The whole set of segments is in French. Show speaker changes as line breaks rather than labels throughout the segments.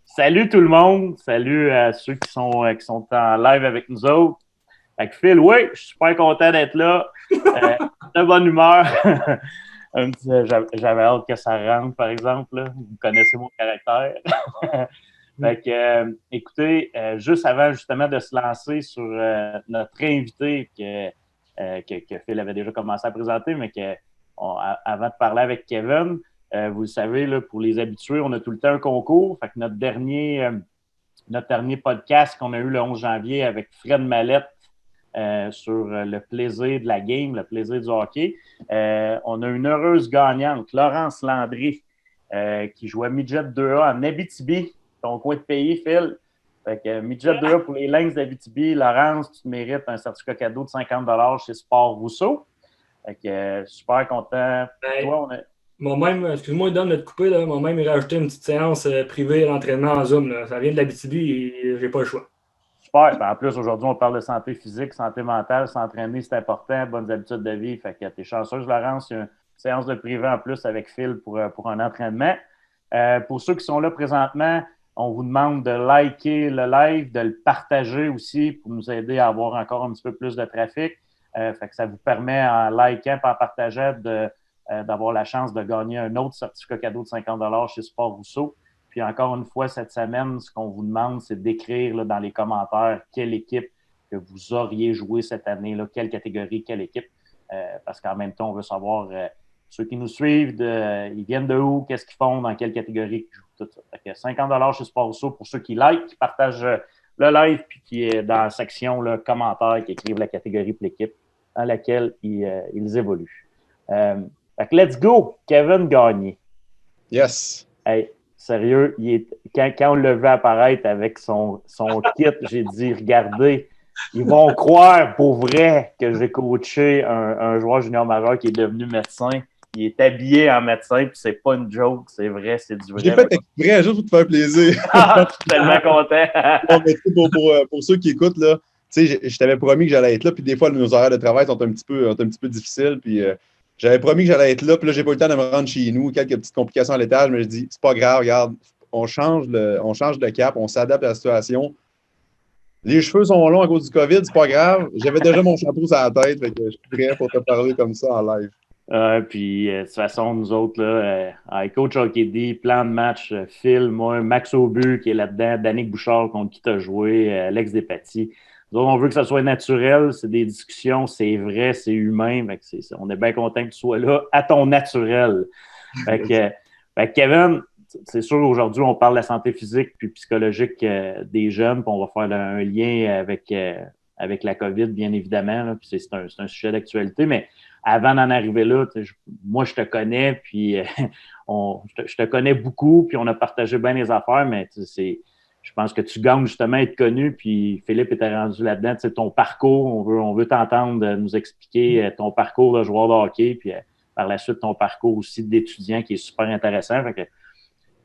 Salut tout le monde, salut à ceux qui sont en live avec nous autres. Fait que Phil, oui, je suis super content d'être là, de bonne humeur. J'avais hâte que ça rentre, par exemple. Là. Vous connaissez mon caractère. Fait que, écoutez, juste avant justement de se lancer sur notre invité que Phil avait déjà commencé à présenter, mais avant de parler avec Kevin, vous le savez, là, pour les habitués, on a tout le temps un concours. Fait que notre dernier podcast qu'on a eu le 11 janvier avec Fred Mallette sur le plaisir de la game, le plaisir du hockey. On a une heureuse gagnante, Laurence Landry, qui jouait Midget 2A en Abitibi, ton coin de pays, Phil. Fait que Midget 2A pour les Lynx d'Abitibi. Laurence, tu te mérites un certificat cadeau de 50 chez Sport Rousseau. Fait que super content.
Hey,
Toi, on a...
moi-même, excuse-moi, Dom, de te couper, là, moi-même, il a rajouté une petite séance privée à l'entraînement en Zoom. Là. Ça vient de l'Abitibi et j'ai pas le choix.
Super. Ben, en plus, aujourd'hui, on parle de santé physique, santé mentale. S'entraîner, c'est important. Bonnes habitudes de vie. Fait que t'es chanceuse, Laurence. Il y a une séance de privé en plus avec Phil pour un entraînement. Pour ceux qui sont là présentement, on vous demande de liker le live, de le partager aussi pour nous aider à avoir encore un petit peu plus de trafic. Fait que ça vous permet, en likant et en partageant, d'avoir la chance de gagner un autre certificat cadeau de 50 chez Sport Rousseau. Puis encore une fois, cette semaine, ce qu'on vous demande, c'est d'écrire là, dans les commentaires quelle équipe que vous auriez joué cette année, là, quelle catégorie, quelle équipe. Parce qu'en même temps, on veut savoir ceux qui nous suivent, ils viennent de où, qu'est-ce qu'ils font, dans quelle catégorie ils jouent, tout ça. Fait que 50 chez Sport Rousseau pour ceux qui like, qui partagent le live, puis qui est dans la section là, commentaires, qui écrivent la catégorie pour l'équipe dans laquelle ils évoluent. Fait que let's go, Kevin Gagné.
Yes.
Hey, sérieux, quand on le vu apparaître avec son kit, j'ai dit, regardez, ils vont croire pour vrai que j'ai coaché un joueur junior majeur qui est devenu médecin. Il est habillé en médecin, puis c'est pas une joke, c'est vrai, c'est du
J'ai
vrai.
fait exprès juste pour te faire plaisir.
Ah, je suis tellement content.
Non, mais pour ceux qui écoutent, là, je t'avais promis que j'allais être là, puis des fois, nos horaires de travail sont un petit peu difficiles, puis j'avais promis que j'allais être là, puis là, j'ai pas eu le temps de me rendre chez nous, quelques petites complications à l'étage, mais je dis, c'est pas grave, regarde, on change de cap, on s'adapte à la situation. Les cheveux sont longs à cause du COVID, c'est pas grave. J'avais déjà mon chapeau sur la tête, fait que je suis prêt pour te parler comme ça en live.
Puis, de toute façon, nous autres, là, avec Coach Hockey, plan de match, Phil, moi, Max Aubu qui est là-dedans, Danick Bouchard contre qui t'as joué, Alex Despatie. Nous autres, on veut que ça soit naturel, c'est des discussions, c'est vrai, c'est humain. On est bien content que tu sois là à ton naturel. Fait que Kevin, c'est sûr, aujourd'hui, on parle de la santé physique puis psychologique des jeunes, puis on va faire un lien avec la COVID, bien évidemment. Là, puis c'est un sujet d'actualité, mais avant d'en arriver là, moi, je te connais, puis je te connais beaucoup, puis on a partagé bien les affaires, mais je pense que tu gagnes justement à être connu, puis Philippe était rendu là-dedans. Ton parcours, on veut t'entendre nous expliquer ton parcours de joueur de hockey, puis par la suite, ton parcours aussi d'étudiant qui est super intéressant. Fait que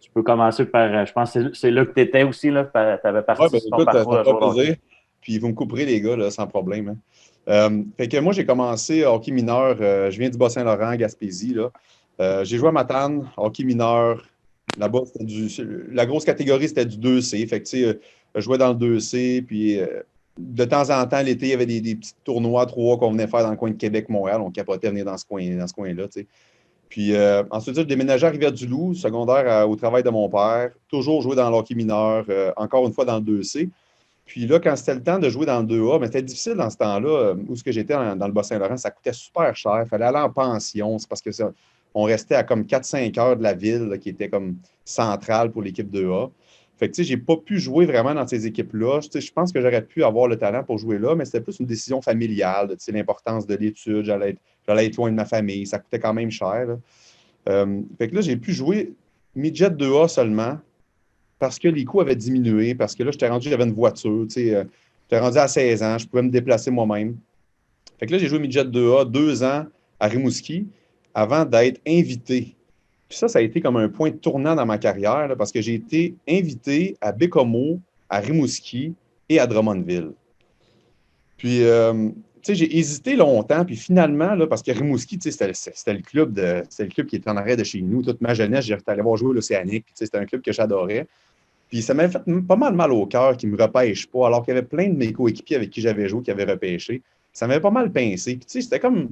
tu peux commencer par, je pense que c'est là que tu étais aussi, tu avais
Ouais, ben
participé à ton
écoute, ça
parcours
me
de
fait
joueur de hockey.
plaisir. Puis vous me couperez, les gars, là, sans problème. Hein. Fait que moi, j'ai commencé hockey mineur. Je viens du Bas-Saint-Laurent, Gaspésie. Là. J'ai joué à Matane, hockey mineur. Là-bas, la grosse catégorie, c'était du 2C. Fait que, tu sais, je jouais dans le 2C. Puis, de temps en temps, l'été, il y avait des petits tournois 3 qu'on venait faire dans le coin de Québec-Montréal. On capotait venir dans ce coin-là, tu sais. Puis, ensuite, je déménageais à Rivière-du-Loup, secondaire au travail de mon père. Toujours joué dans le hockey mineur, encore une fois dans le 2C. Puis là, quand c'était le temps de jouer dans le 2A, mais c'était difficile dans ce temps-là, où ce que j'étais dans le Bas-Saint-Laurent, ça coûtait super cher. Il fallait aller en pension. C'est parce que on restait à comme 4-5 heures de la ville, là, qui était comme centrale pour l'équipe 2A. Fait que, tu sais, j'ai pas pu jouer vraiment dans ces équipes-là. Tu sais, je pense que j'aurais pu avoir le talent pour jouer là, mais c'était plus une décision familiale, tu sais, l'importance de l'étude. J'allais être loin de ma famille. Ça coûtait quand même cher, là. Fait que là, j'ai pu jouer midget 2A seulement parce que les coûts avaient diminué, parce que là, j'avais une voiture, tu sais, j'étais rendu à 16 ans, je pouvais me déplacer moi-même. Fait que là, j'ai joué midget 2A 2 ans à Rimouski avant d'être invité. Puis ça a été comme un point tournant dans ma carrière, là, parce que j'ai été invité à Bécomo, à Rimouski et à Drummondville. Puis, tu sais, j'ai hésité longtemps, puis finalement, là, parce que Rimouski, tu sais, c'était le club qui était en arrêt de chez nous. Toute ma jeunesse, j'étais allé voir jouer l'Océanique, puis tu sais, c'était un club que j'adorais. Puis ça m'avait fait pas mal mal au cœur qu'ils ne me repêchent pas, alors qu'il y avait plein de mes coéquipiers avec qui j'avais joué qui avaient repêché. Ça m'avait pas mal pincé. Puis tu sais, c'était comme.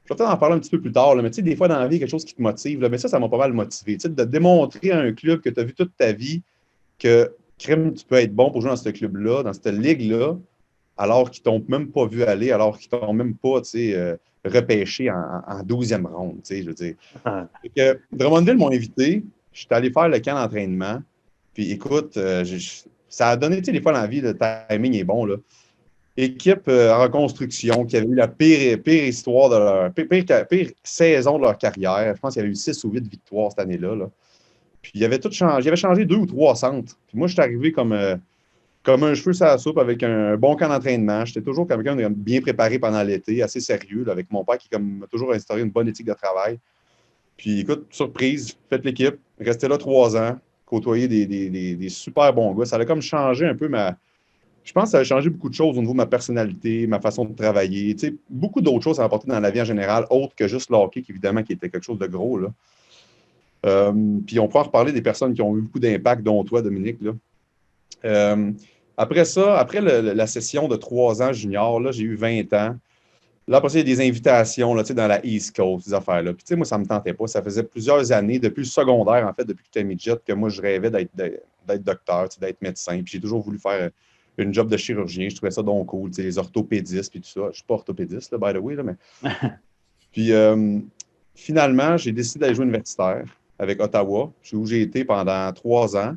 Je vais peut-être en parler un petit peu plus tard, là, mais tu sais, des fois dans la vie, quelque chose qui te motive, là, mais ça m'a pas mal motivé. Tu sais, de démontrer à un club que tu as vu toute ta vie que crème, tu peux être bon pour jouer dans ce club-là, dans cette ligue-là, alors qu'ils t'ont même pas vu aller, alors qu'ils t'ont même pas, tu sais, repêché en 12e ronde, tu sais, je veux dire. Fait que Drummondville m'ont invité, je suis allé faire le camp d'entraînement, puis écoute, ça a donné, tu sais, des fois dans la vie, le timing est bon, là. Équipe en reconstruction qui avait eu la pire histoire de leur pire saison de leur carrière. Je pense qu'il y avait eu 6 ou 8 victoires cette année-là. Là. Puis il avait tout changé. Il avait changé 2 ou 3 centres. Puis moi, je suis arrivé comme un cheveu sur la soupe avec un bon camp d'entraînement. J'étais toujours quelqu'un de bien préparé pendant l'été, assez sérieux, là, avec mon père qui m'a toujours instauré une bonne éthique de travail. Puis écoute, surprise, faites l'équipe, restez là 3 ans, côtoyer des super bons gars. Ça a comme changé un peu Je pense que ça a changé beaucoup de choses au niveau de ma personnalité, ma façon de travailler. Tu sais, beaucoup d'autres choses à apporter dans la vie en général, autres que juste le hockey, évidemment, qui était quelque chose de gros. Là. Puis on pourra en reparler des personnes qui ont eu beaucoup d'impact, dont toi, Dominique. Là. Après ça, après la session de 3 ans junior, là, j'ai eu 20 ans. Là, après ça, il y a des invitations là, dans la East Coast, ces affaires-là. Puis, tu sais, moi, ça ne me tentait pas. Ça faisait plusieurs années, depuis le secondaire, en fait, depuis que j'étais midget, que moi, je rêvais d'être docteur, d'être médecin. Puis, j'ai toujours voulu faire une job de chirurgien. Je trouvais ça donc cool, tu sais, les orthopédistes, puis tout ça. Je ne suis pas orthopédiste, là, by the way, là, mais... Puis, finalement, j'ai décidé d'aller jouer universitaire avec Ottawa, où j'ai été pendant 3 ans.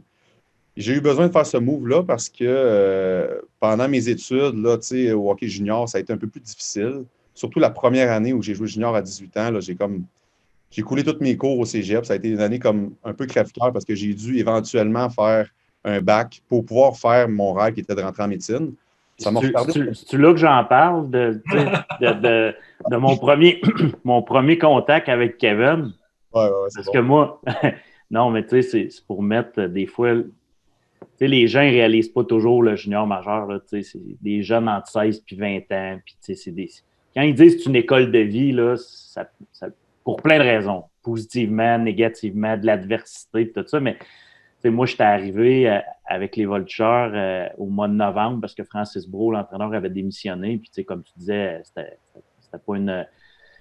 J'ai eu besoin de faire ce move-là parce que pendant mes études, là, au hockey junior, ça a été un peu plus difficile. Surtout la première année où j'ai joué junior à 18 ans, là, j'ai coulé tous mes cours au cégep. Ça a été une année comme un peu crève-cœur parce que j'ai dû éventuellement faire un bac pour pouvoir faire mon rêve qui était de rentrer en médecine. Ça m'a retardé.
C'est là que j'en parle de mon premier contact avec Kevin.
Ouais,
parce bon. Que moi, non, mais tu sais, c'est pour mettre des fois. Tu sais, les gens ne réalisent pas toujours le junior majeur. Là, c'est des jeunes entre 16 et 20 ans. Puis, quand ils disent que c'est une école de vie, là, pour plein de raisons. Positivement, négativement, de l'adversité, tout ça. Mais moi, j'étais arrivé avec les Voltigeurs au mois de novembre parce que Francis Brault, l'entraîneur, avait démissionné. Puis, comme tu disais,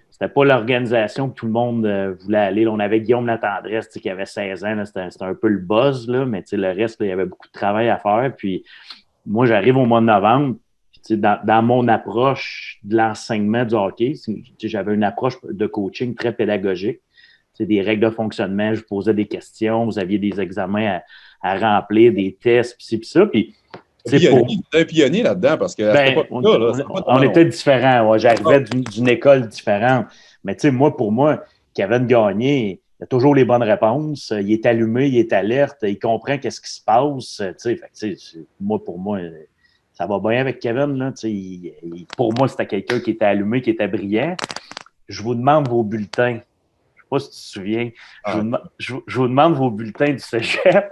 c'était pas l'organisation que tout le monde voulait aller. Là, on avait Guillaume Latendresse qui avait 16 ans. C'était un peu le buzz, là, mais le reste, là, il y avait beaucoup de travail à faire. Puis moi, j'arrive au mois de novembre. Puis, dans mon approche de l'enseignement du hockey, j'avais une approche de coaching très pédagogique. Des règles de fonctionnement, je vous posais des questions, vous aviez des examens à remplir, des tests, puis ça. Puis,
un pionnier là-dedans parce que
on était différents. Ouais, j'arrivais d'une école différente. Mais pour moi, Kevin Gagné, il a toujours les bonnes réponses. Il est allumé, il est alerte, il comprend qu'est-ce qui se passe. Pour moi, ça va bien avec Kevin. Là, pour moi, c'était quelqu'un qui était allumé, qui était brillant. Je vous demande vos bulletins. Je ne sais pas si tu te souviens. Je vous demande vos bulletins du cégep.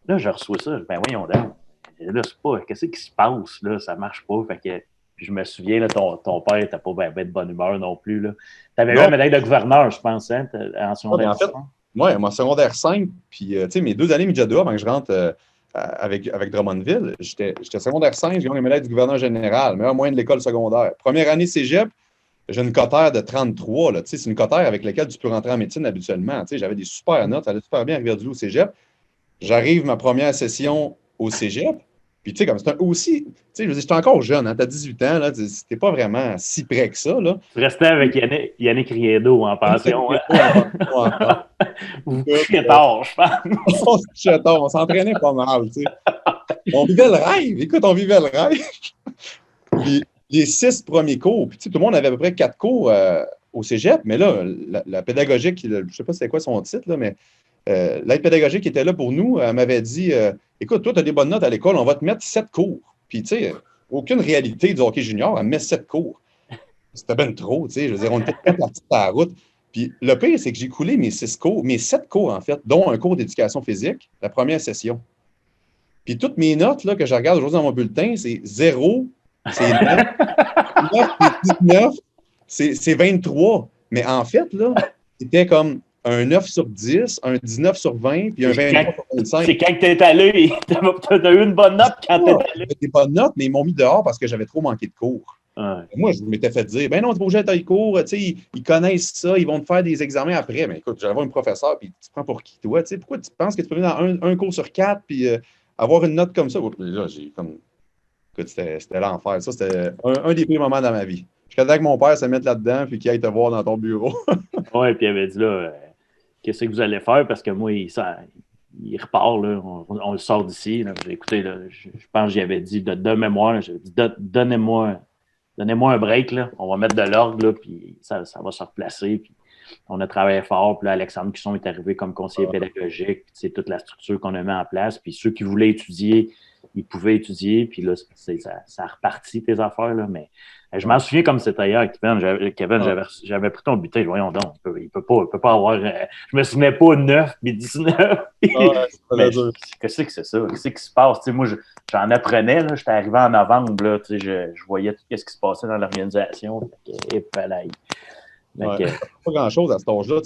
Là, je reçois ça. Ben voyons donc. Là, c'est pas. Qu'est-ce qui se passe? Là? Ça ne marche pas. Fait que, puis je me souviens, là, ton père n'était pas ben de bonne humeur non plus. Tu avais eu la médaille de gouverneur, je pense, hein, en secondaire 5.
Oui, moi, secondaire 5. Puis, mes 2 années midget 2 avant que je rentre avec Drummondville, j'étais secondaire 5, j'ai gagné la médaille du gouverneur général, meilleur moyen de l'école secondaire. Première année cégep, j'ai une cotère de 33. Là, c'est une cotère avec laquelle tu peux rentrer en médecine habituellement. J'avais des super notes, ça allait super bien à Rivière-du-Loup au cégep. J'arrive ma première session au cégep. Puis, comme c'est aussi, je veux dire, j'étais encore jeune, hein, t'as 18 ans, là, c'était pas vraiment si près que ça, là.
Tu restais avec Yannick Riedo en pension, hein? Vous couchiez tard, je pense.
On se couchait tard, on s'entraînait pas mal, tu sais. On vivait le rêve, écoute, on vivait le rêve. Puis, les 6 premiers cours, puis tout le monde avait à peu près 4 cours au cégep, mais là, la pédagogique, je ne sais pas c'était quoi son titre, là, mais l'aide pédagogique qui était là pour nous, elle m'avait dit écoute, toi, tu as des bonnes notes à l'école, on va te mettre 7 cours. Puis, tu sais, aucune réalité du hockey junior, elle me met 7 cours. C'était bien trop, tu sais. Je veux dire, on était pas partis sur la route. Puis, le pire, c'est que j'ai coulé mes 7 cours, en fait, dont un cours d'éducation physique, la première session. Puis, toutes mes notes là, que je regarde aujourd'hui dans mon bulletin, c'est 0, c'est 9, 9 c'est 19, c'est 23. Mais en fait, là, c'était comme un 9 sur 10, un 19 sur 20, puis un 23 sur 25.
C'est quand t'es allé, t'as eu une bonne note quand t'es allé.
J'avais des bonnes notes, mais ils m'ont mis dehors parce que j'avais trop manqué de cours.
Ouais.
Moi, je m'étais fait dire, ben non, tu n'es pas obligé d'être à cours, tu sais, ils connaissent ça, ils vont te faire des examens après. Mais écoute, j'allais voir un professeur, puis tu te prends pour qui, toi? Tu sais, pourquoi tu penses que tu peux venir dans un cours sur 4, puis avoir une note comme ça? Puis là, j'ai comme. Écoute, c'était l'enfer. Ça, c'était un des pires moments dans ma vie. Je suis avec mon père se mettre là-dedans, puis qu'il aille te voir dans ton bureau.
Ouais, puis il avait dit là, qu'est-ce que vous allez faire? Parce que moi, il repart, là, on le sort d'ici. Là. Écoutez, là, je pense que j'y avais dit de mémoire, j'avais dit donnez-moi un break, là. On va mettre de l'ordre, là, puis ça va se replacer. Puis on a travaillé fort, puis là, Alexandre Cusson est arrivé comme conseiller pédagogique, puis c'est toute la structure qu'on a mis en place. Puis ceux qui voulaient étudier, ils pouvaient étudier, puis là, ça a reparti tes affaires, là, mais je m'en souviens comme c'était hier, Kevin, j'avais pris ton butin, voyons donc, il peut pas avoir, je me souvenais pas 9 puis 19. Mais qu'est-ce que c'est ça? Qu'est-ce qui se passe? T'sais, moi, j'en apprenais, là, j'étais arrivé en novembre, là, je voyais tout ce qui se passait dans l'organisation.
Pas grand-chose à cet âge-là.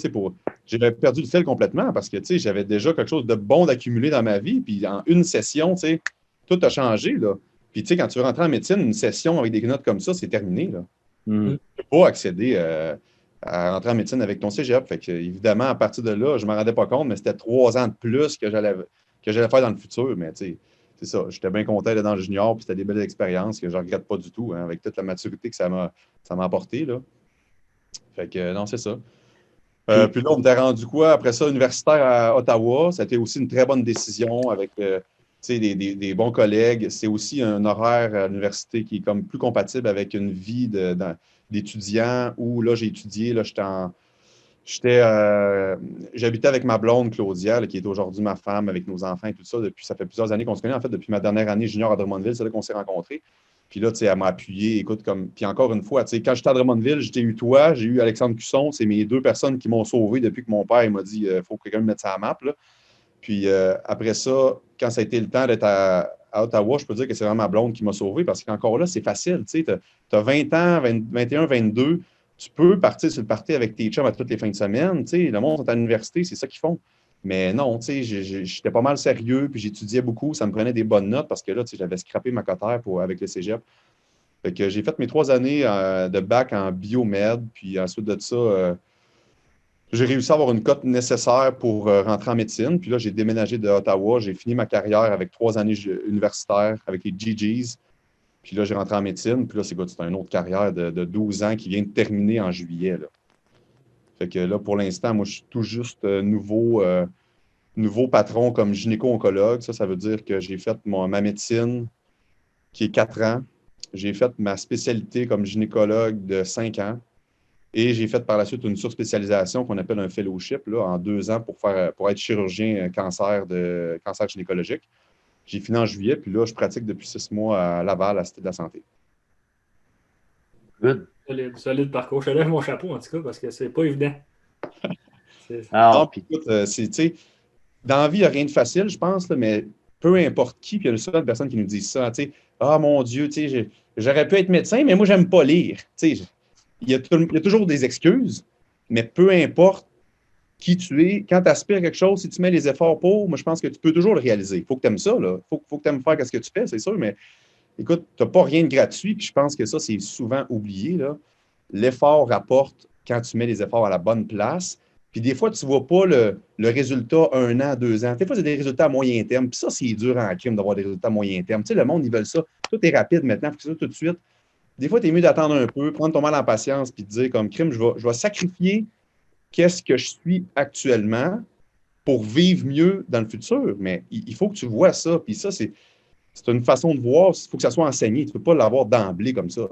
J'avais perdu le fil complètement parce que j'avais déjà quelque chose de bon d'accumuler dans ma vie. Puis en une session, tout a changé. Là. Puis quand tu veux rentrer en médecine, une session avec des notes comme ça, c'est terminé. Là. Tu ne peux pas accéder à rentrer en médecine avec ton cégep. Fait que, évidemment, à partir de là, je ne me rendais pas compte, mais c'était 3 ans de plus que j'allais faire dans le futur. Mais c'est ça. J'étais bien content d'être dans le junior, puis c'était des belles expériences que je ne regrette pas du tout, hein, avec toute la maturité que ça m'a apporté. Là. Fait que non, c'est ça. Puis là, on était rendu quoi? Après ça, universitaire à Ottawa. Ça a été aussi une très bonne décision avec des bons collègues. C'est aussi un horaire à l'université qui est comme plus compatible avec une vie d'étudiant où là, j'ai étudié. Là, j'habitais avec ma blonde, Claudia, là, qui est aujourd'hui ma femme, avec nos enfants et tout ça. Ça fait plusieurs années qu'on se connaît. En fait, depuis ma dernière année junior à Drummondville, c'est là qu'on s'est rencontrés. Puis là, elle m'a appuyé. Écoute, puis encore une fois, quand j'étais à Drummondville, j'ai eu toi, j'ai eu Alexandre Cusson. C'est mes 2 personnes qui m'ont sauvé depuis que mon père m'a dit il faut que quelqu'un me mette ça à la map. Là. Puis après ça, quand ça a été le temps d'être à Ottawa, je peux dire que c'est vraiment ma blonde qui m'a sauvé parce qu'encore là, c'est facile. Tu as 20 ans, 21, 22. Tu peux partir sur le party avec tes chums à toutes les fins de semaine. Le monde est à l'université, c'est ça qu'ils font. Mais non, j'étais pas mal sérieux, puis j'étudiais beaucoup, ça me prenait des bonnes notes parce que là, j'avais scrappé ma cotère avec le cégep. Fait que j'ai fait mes 3 années de bac en biomed, puis ensuite de ça, j'ai réussi à avoir une cote nécessaire pour rentrer en médecine. Puis là, j'ai déménagé de Ottawa, j'ai fini ma carrière avec 3 années universitaires avec les GGs. Puis là, j'ai rentré en médecine, puis là, c'est une autre carrière de 12 ans qui vient de terminer en juillet. Là. Fait que là, pour l'instant, moi, je suis tout juste nouveau patron comme gynéco-oncologue. Ça veut dire que j'ai fait ma médecine qui est 4 ans. J'ai fait ma spécialité comme gynécologue de 5 ans. Et j'ai fait par la suite une surspécialisation qu'on appelle un fellowship là, en 2 ans pour être chirurgien cancer gynécologique. J'ai fini en juillet, puis là, je pratique depuis 6 mois à Laval, à la Cité de la Santé.
Good.
Solide parcours. Je te lève mon chapeau, en tout cas, parce que c'est pas évident.
Écoute, dans la vie, il n'y a rien de facile, je pense, là, mais peu importe qui, puis il y a souvent des personnes qui nous disent ça. Ah, mon Dieu, j'aurais pu être médecin, mais moi, j'aime pas lire. Il y a toujours des excuses, mais peu importe qui tu es, quand tu aspires à quelque chose, si tu mets les efforts pour, moi, je pense que tu peux toujours le réaliser. Il faut que tu aimes ça. Il faut que tu aimes faire ce que tu fais, c'est sûr, mais écoute, tu n'as pas rien de gratuit, puis je pense que ça, c'est souvent oublié. Là. L'effort rapporte quand tu mets les efforts à la bonne place. Puis des fois, tu ne vois pas le résultat 1 an, 2 ans. Des fois, c'est des résultats à moyen terme. Puis ça, c'est dur en crime d'avoir des résultats à moyen terme. Le monde, ils veulent ça. Tout est rapide maintenant, il faut que ça tout de suite. Des fois, tu es mieux d'attendre un peu, prendre ton mal en patience, puis te dire comme crime, je vais sacrifier qu'est-ce que je suis actuellement pour vivre mieux dans le futur. Mais il faut que tu vois ça. Puis ça, c'est une façon de voir. Il faut que ça soit enseigné. Tu ne peux pas l'avoir d'emblée comme ça.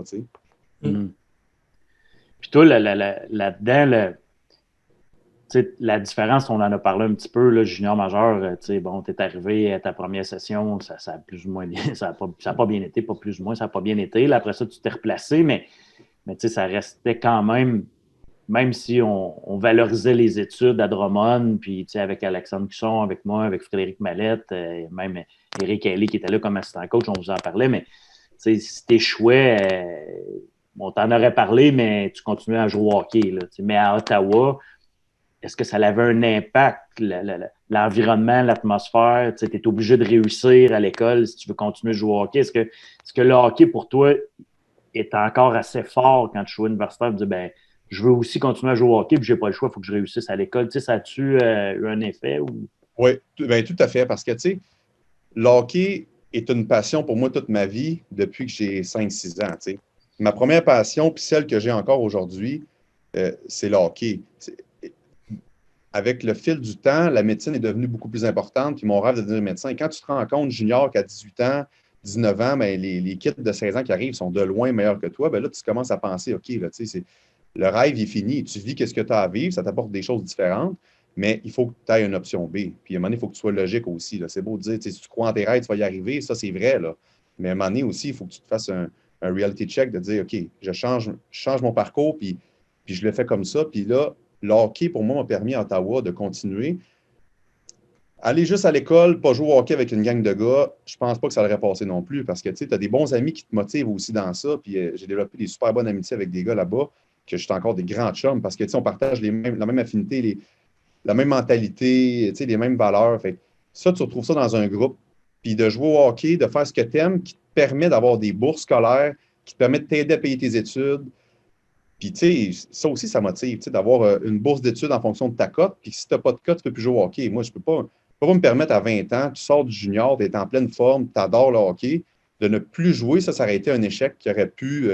Puis toi, là-dedans, la différence, on en a parlé un petit peu, là, junior majeur, bon, tu es arrivé à ta première session, ça a plus ou moins bien, ça a pas bien été, pas plus ou moins, ça n'a pas bien été. Là, après ça, tu t'es replacé, mais ça restait quand même si on valorisait les études à Drummond, puis avec Alexandre Cusson, avec moi, avec Frédéric Mallette, même Éric Haley qui était là comme assistant coach, on vous en parlait, mais si t'échouais, on t'en aurait parlé, mais tu continuais à jouer au hockey. Là, mais à Ottawa, est-ce que ça avait un impact, l'environnement, l'atmosphère? Tu es obligé de réussir à l'école si tu veux continuer à jouer au hockey. Est-ce que le hockey, pour toi, est encore assez fort quand tu joues universitaire? Tu dis, ben, je veux aussi continuer à jouer au hockey, puis j'ai pas le choix, il faut que je réussisse à l'école. Tu sais, ça a-tu eu un effet? Ou...
Oui, ben, tout à fait, parce que, tu sais, le hockey est une passion pour moi toute ma vie depuis que j'ai 5-6 ans, tu sais. Ma première passion, puis celle que j'ai encore aujourd'hui, c'est le hockey. Avec le fil du temps, la médecine est devenue beaucoup plus importante, puis mon rêve de devenir médecin. Et quand tu te rends compte, junior, qu'à 18 ans, 19 ans, ben, les kids de 16 ans qui arrivent sont de loin meilleurs que toi, ben là, tu commences à penser, OK, là, tu sais, le rêve est fini. Tu vis qu'est-ce que tu as à vivre, ça t'apporte des choses différentes, mais il faut que tu aies une option B. Puis à un moment donné, il faut que tu sois logique aussi. Là. C'est beau de dire, si tu crois en tes rêves, tu vas y arriver, ça, c'est vrai, là. Mais à un moment donné aussi, il faut que tu te fasses un reality check de dire, OK, je change mon parcours, puis je le fais comme ça. Puis là, le hockey, pour moi, m'a permis à Ottawa de continuer. Aller juste à l'école, pas jouer au hockey avec une gang de gars, je pense pas que ça l'aurait passé non plus parce que tu as des bons amis qui te motivent aussi dans ça. Puis j'ai développé des super bonnes amitiés avec des gars là-bas que je suis encore des grands chums parce que on partage la même affinité, la même mentalité, les mêmes valeurs. Fait, ça, tu retrouves ça dans un groupe. Puis de jouer au hockey, de faire ce que tu aimes, qui te permet d'avoir des bourses scolaires, qui te permet de t'aider à payer tes études. Puis, tu sais, ça aussi, ça motive, d'avoir une bourse d'études en fonction de ta cote. Puis, si tu n'as pas de cote, tu ne peux plus jouer au hockey. Moi, je ne peux pas me permettre à 20 ans, tu sors du junior, tu es en pleine forme, tu adores le hockey, de ne plus jouer, ça aurait été un échec qui aurait pu.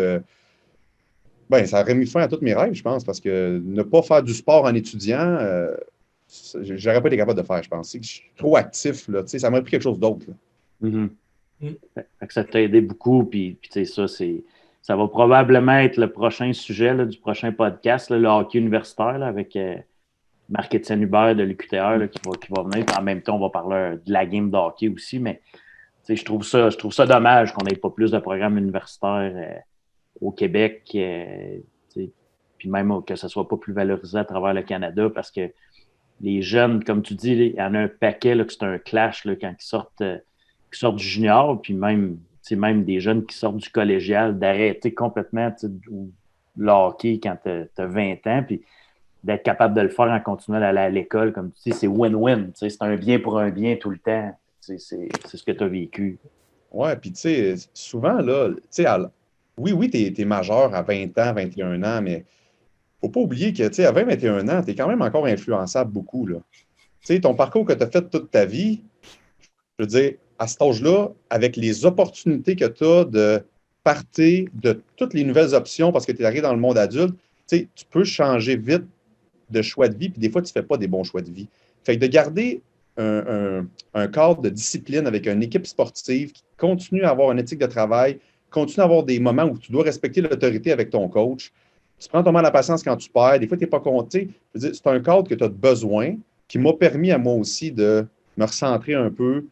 Ben, ça aurait mis fin à tous mes rêves, je pense, parce que ne pas faire du sport en étudiant, j'aurais pas été capable de faire, je pense. Je suis trop actif, là, ça m'aurait pris quelque chose d'autre.
Mm-hmm. Fait que ça t'a aidé beaucoup, puis tu sais, ça va probablement être le prochain sujet là, du prochain podcast, là, le hockey universitaire, là, avec Marc-Étienne Hubert de l'UQTR qui va venir. Puis en même temps, on va parler de la game de hockey aussi, mais je trouve ça dommage qu'on n'ait pas plus de programmes universitaires au Québec, puis même que ce ne soit pas plus valorisé à travers le Canada, parce que les jeunes, comme tu dis, il y en a un paquet là, que c'est un clash là, quand ils sortent du junior, puis même des jeunes qui sortent du collégial, d'arrêter complètement le hockey quand tu as 20 ans, puis d'être capable de le faire en continuant d'aller à l'école, comme tu dis, c'est win-win. C'est un bien pour un bien tout le temps. C'est ce que tu as vécu.
Ouais, puis tu sais, souvent, là, tu sais, oui, tu es majeur à 20 ans, 21 ans, mais faut pas oublier que, tu sais, à 20, 21 ans, tu es quand même encore influençable beaucoup, là. Tu sais, ton parcours que tu as fait toute ta vie, je veux dire, à cet âge-là, avec les opportunités que tu as de partir de toutes les nouvelles options parce que tu es arrivé dans le monde adulte, tu sais, tu peux changer vite de choix de vie, puis des fois, tu ne fais pas des bons choix de vie. Fait que de garder un cadre de discipline avec une équipe sportive qui continue à avoir une éthique de travail, continue à avoir des moments où tu dois respecter l'autorité avec ton coach. Tu prends ton mal à la patience quand tu perds. Des fois, tu n'es pas compté. C'est un cadre que tu as besoin, qui m'a permis à moi aussi de me recentrer un peu.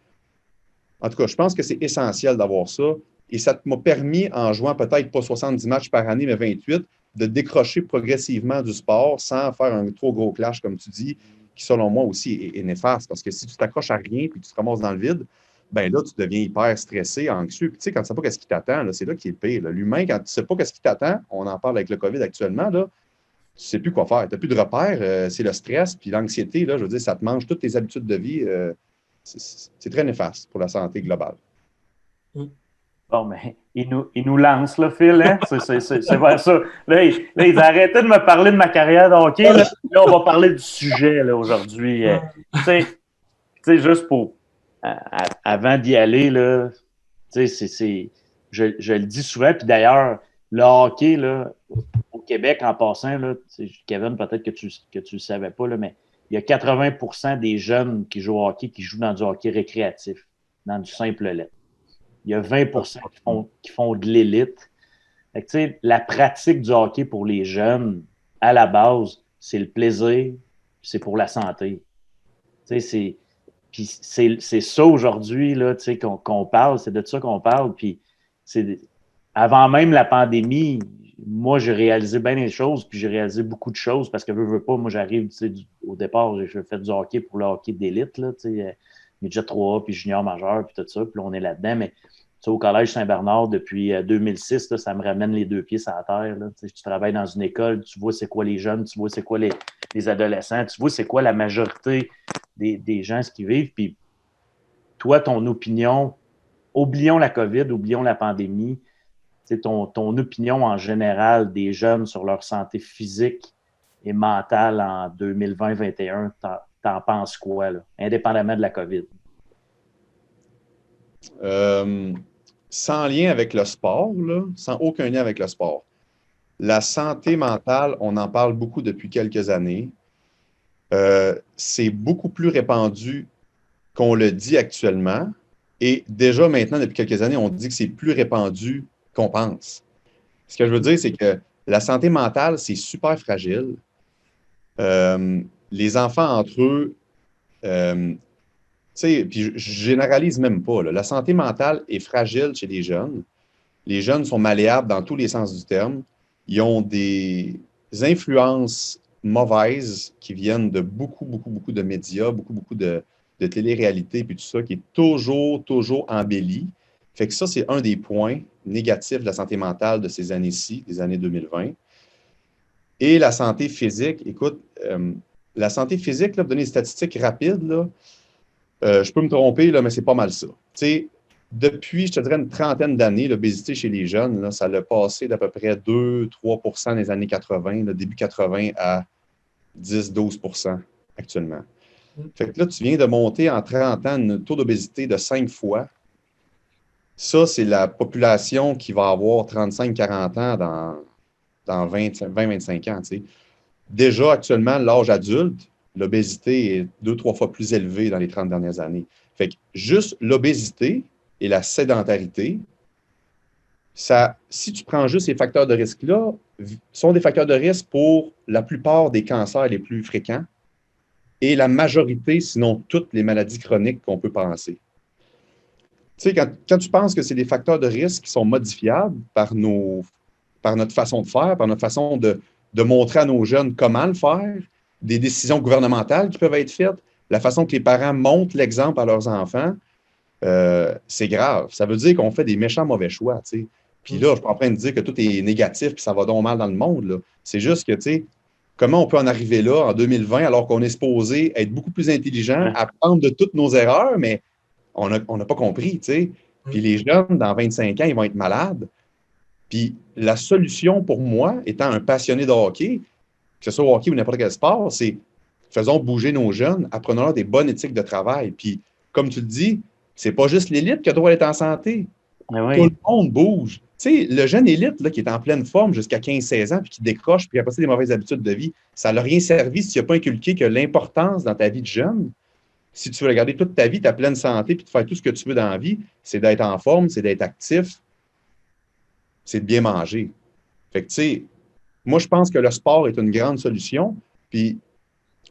En tout cas, je pense que c'est essentiel d'avoir ça. Et ça m'a permis, en jouant peut-être pas 70 matchs par année, mais 28, de décrocher progressivement du sport sans faire un trop gros clash, comme tu dis, qui, selon moi, aussi est néfaste. Parce que si tu t'accroches à rien puis tu te ramasses dans le vide, ben là, tu deviens hyper stressé, anxieux. Puis tu sais, quand tu ne sais pas ce qui t'attend, là, c'est là qui est le pire. Là. L'humain, quand tu ne sais pas ce qui t'attend, on en parle avec le COVID actuellement, là, tu ne sais plus quoi faire. Tu n'as plus de repères, c'est le stress, puis l'anxiété, là, je veux dire, ça te mange toutes tes habitudes de vie. C'est très néfaste pour la santé globale.
Bon, mais il nous lance, là, Phil, hein? C'est vers ça. Là, ils arrêtaient de me parler de ma carrière de hockey. Là, on va parler du sujet, là, aujourd'hui. Tu sais, juste pour... avant d'y aller, là, tu sais, je le dis souvent, puis d'ailleurs, le hockey, là, au Québec, en passant, là, Kevin, peut-être que tu le savais pas, là, mais il y a 80% des jeunes qui jouent au hockey qui jouent dans du hockey récréatif, dans du simple lettre. Il y a 20% qui font de l'élite. Fait que, la pratique du hockey pour les jeunes, à la base, c'est le plaisir, c'est pour la santé. C'est ça aujourd'hui là, qu'on parle, c'est de ça qu'on parle. Puis avant même la pandémie, moi, j'ai réalisé bien des choses, puis j'ai réalisé beaucoup de choses parce que veux pas, moi, j'arrive, au départ, j'ai fait du hockey pour le hockey d'élite, là, midget 3A, puis junior majeur, puis tout ça, puis là, on est là-dedans, mais au Collège Saint-Bernard, depuis 2006, là, ça me ramène les deux pieds sur la terre. Là. Tu travailles dans une école, tu vois c'est quoi les jeunes, tu vois c'est quoi des adolescents. Tu vois, c'est quoi la majorité des gens, ce qu'ils vivent. Puis toi, ton opinion, oublions la COVID, oublions la pandémie, ton opinion en général des jeunes sur leur santé physique et mentale en 2020-2021, t'en penses quoi, là, indépendamment de la COVID?
Sans lien avec le sport, là, sans aucun lien avec le sport. La santé mentale, on en parle beaucoup depuis quelques années. C'est beaucoup plus répandu qu'on le dit actuellement. Et déjà maintenant, depuis quelques années, on dit que c'est plus répandu qu'on pense. Ce que je veux dire, c'est que la santé mentale, c'est super fragile. Les enfants entre eux, tu sais, puis je généralise même pas, là. La santé mentale est fragile chez les jeunes. Les jeunes sont malléables dans tous les sens du terme. Ils ont des influences mauvaises qui viennent de beaucoup, beaucoup, beaucoup de médias, beaucoup, beaucoup de télé-réalité, puis tout ça, qui est toujours, toujours embelli. Fait que ça, c'est un des points négatifs de la santé mentale de ces années-ci, des années 2020. Et la santé physique, écoute, la santé physique, là, pour donner des statistiques rapides, là, je peux me tromper, là, mais c'est pas mal ça. Tu sais, depuis, je te dirais, une trentaine d'années, l'obésité chez les jeunes, là, ça l'a passé d'à peu près 2-3 % dans les années 80, là, début 80 à 10-12 % actuellement. Fait que là, tu viens de monter en 30 ans un taux d'obésité de 5 fois. Ça, c'est la population qui va avoir 35-40 ans dans 20-25 ans. Tu sais. Déjà, actuellement, l'âge adulte, l'obésité est 2-3 fois plus élevée dans les 30 dernières années. Fait que juste l'obésité et la sédentarité, ça, si tu prends juste ces facteurs de risque-là, sont des facteurs de risque pour la plupart des cancers les plus fréquents et la majorité, sinon toutes les maladies chroniques qu'on peut penser. Tu sais, quand tu penses que c'est des facteurs de risque qui sont modifiables par notre façon de faire, par notre façon de montrer à nos jeunes comment le faire, des décisions gouvernementales qui peuvent être faites, la façon que les parents montrent l'exemple à leurs enfants, c'est grave. Ça veut dire qu'on fait des méchants mauvais choix, tu sais. Puis là, je suis pas en train de dire que tout est négatif puis ça va donc mal dans le monde, là. C'est juste que, tu sais, comment on peut en arriver là en 2020 alors qu'on est supposé être beaucoup plus intelligent, apprendre de toutes nos erreurs, mais on n'a pas compris, tu sais. Puis les jeunes, dans 25 ans, ils vont être malades. Puis la solution pour moi, étant un passionné de hockey, que ce soit au hockey ou n'importe quel sport, c'est faisons bouger nos jeunes, apprenons-leur des bonnes éthiques de travail. Puis, comme tu le dis, c'est pas juste l'élite qui a le droit d'être en santé.
Oui.
Tout le monde bouge. Tu sais, le jeune élite là, qui est en pleine forme jusqu'à 15-16 ans, puis qui décroche, puis qui a passé des mauvaises habitudes de vie, ça n'a rien servi si tu n'as pas inculqué que l'importance dans ta vie de jeune, si tu veux la garder toute ta vie, ta pleine santé, puis de faire tout ce que tu veux dans la vie, c'est d'être en forme, c'est d'être actif, c'est de bien manger. Fait que, tu sais, moi, je pense que le sport est une grande solution, puis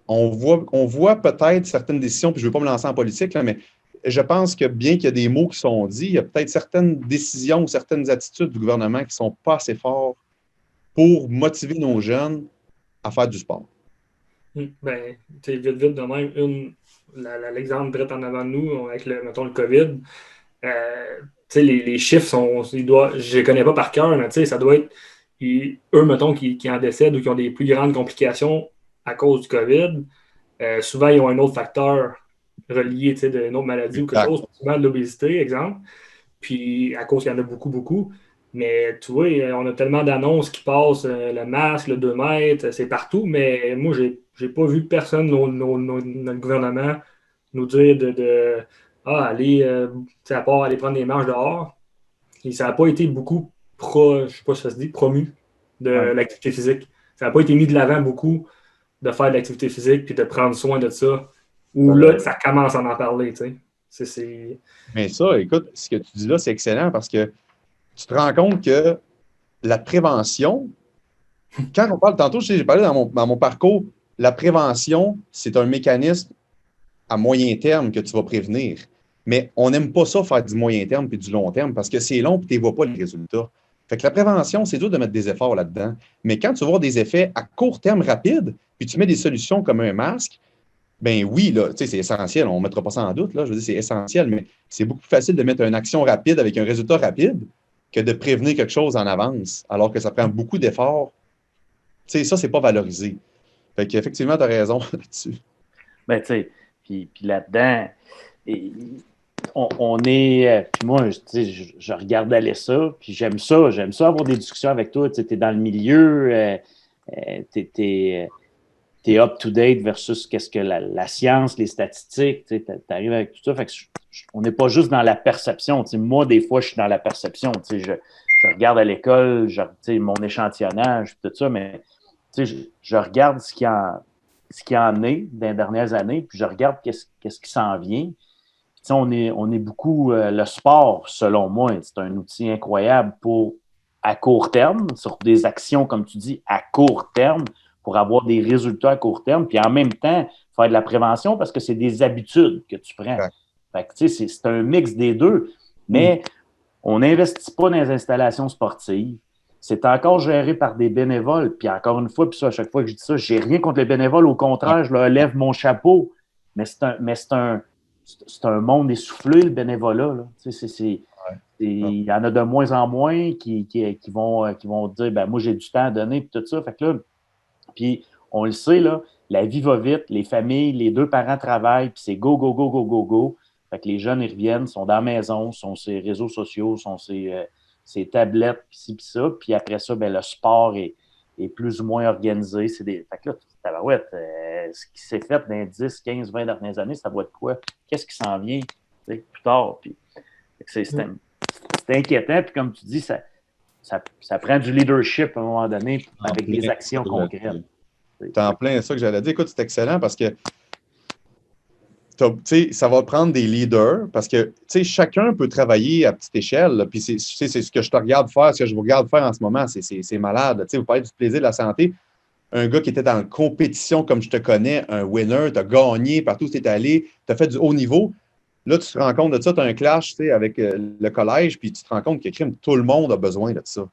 on voit peut-être certaines décisions, puis je ne veux pas me lancer en politique, là, mais je pense que bien qu'il y a des mots qui sont dits, il y a peut-être certaines décisions ou certaines attitudes du gouvernement qui ne sont pas assez fortes pour motiver nos jeunes à faire du sport.
Ben, tu sais, vite de même, l'exemple direct en avant de nous, avec mettons, le COVID, tu sais, les chiffres je ne les connais pas par cœur, mais tu sais, ça doit être eux, mettons, qui en décèdent ou qui ont des plus grandes complications à cause du COVID. Souvent, ils ont un autre facteur relié, tu sais, d'une autre maladie ou quelque chose, souvent de l'obésité, exemple. Puis, à cause qu'il y en a beaucoup, beaucoup. Mais tu vois, on a tellement d'annonces qui passent, le masque, le 2 mètres, c'est partout, mais moi, j'ai pas vu personne, notre gouvernement, nous dire aller, à part aller prendre des marches dehors. Et ça n'a pas été beaucoup, je sais pas si ça se dit, promu de l'activité physique. Ça n'a pas été mis de l'avant beaucoup de faire de l'activité physique puis de prendre soin de ça. Ou là, ça commence à en parler, tu sais.
Mais ça, écoute, ce que tu dis là, c'est excellent parce que tu te rends compte que la prévention, quand on parle, tantôt, j'ai parlé dans mon parcours, la prévention, c'est un mécanisme à moyen terme que tu vas prévenir. Mais on n'aime pas ça faire du moyen terme puis du long terme parce que c'est long et tu ne vois pas les résultats. Fait que la prévention, c'est dur de mettre des efforts là-dedans. Mais quand tu vas voir des effets à court terme rapides, puis tu mets des solutions comme un masque, ben oui, là, c'est essentiel. On ne mettra pas ça en doute. Là, je veux dire, c'est essentiel, mais c'est beaucoup plus facile de mettre une action rapide avec un résultat rapide que de prévenir quelque chose en avance, alors que ça prend beaucoup d'efforts. Tu sais, ça, c'est pas valorisé. Fait qu'effectivement, tu as raison là-dessus.
Ben, tu sais, puis là-dedans, on est. Puis moi, tu sais, je regarde aller ça, puis j'aime ça avoir des discussions avec toi. Tu es dans le milieu, tu es up-to-date versus qu'est-ce que la science, les statistiques, tu arrives avec tout ça. Fait que on n'est pas juste dans la perception. Tu sais, moi, des fois, je suis dans la perception. Tu sais, je regarde à l'école, tu sais, mon échantillonnage, tout ça, mais tu sais, je regarde ce qui en est dans les dernières années, puis je regarde qu'est-ce qui s'en vient. Puis, on est beaucoup. Le sport, selon moi, c'est un outil incroyable à court terme, sur des actions, comme tu dis, à court terme, pour avoir des résultats à court terme, puis en même temps, faire de la prévention parce que c'est des habitudes que tu prends. Fait que, tu sais, c'est un mix des deux, mais on n'investit pas dans les installations sportives. C'est encore géré par des bénévoles. Puis encore une fois, puis ça, à chaque fois que je dis ça, j'ai rien contre les bénévoles. Au contraire, je leur lève mon chapeau. Mais c'est un monde essoufflé, le bénévolat. Là. Tu sais, il y en a de moins en moins qui vont dire ben, moi, j'ai du temps à donner, puis tout ça. Fait que là, puis on le sait, là, la vie va vite, les familles, les deux parents travaillent, puis c'est go, go, go, go, go, go. Fait que les jeunes, ils reviennent, sont dans la maison, sont sur les réseaux sociaux, sont sur ces tablettes, puis ci, puis ça. Puis après ça, ben, le sport est plus ou moins organisé. Fait que là, tabarouette, ce qui s'est fait dans les 10, 15, 20 dernières années, ça va être quoi? Qu'est-ce qui s'en vient plus tard? Puis, c'est inquiétant. Puis comme tu dis, ça prend du leadership à un moment donné avec des actions concrètes.
C'est en plein ça que j'allais dire. Écoute, c'est excellent parce que ça va prendre des leaders parce que chacun peut travailler à petite échelle. Là, puis c'est ce que je te regarde faire, ce que je vous regarde faire en ce moment, c'est malade. Vous parlez du plaisir de la santé. Un gars qui était dans la compétition comme je te connais, un winner, tu as gagné partout où tu es allé, tu as fait du haut niveau. Là, tu te rends compte de ça, tu as un clash avec le collège, puis tu te rends compte que tout le monde a besoin de ça.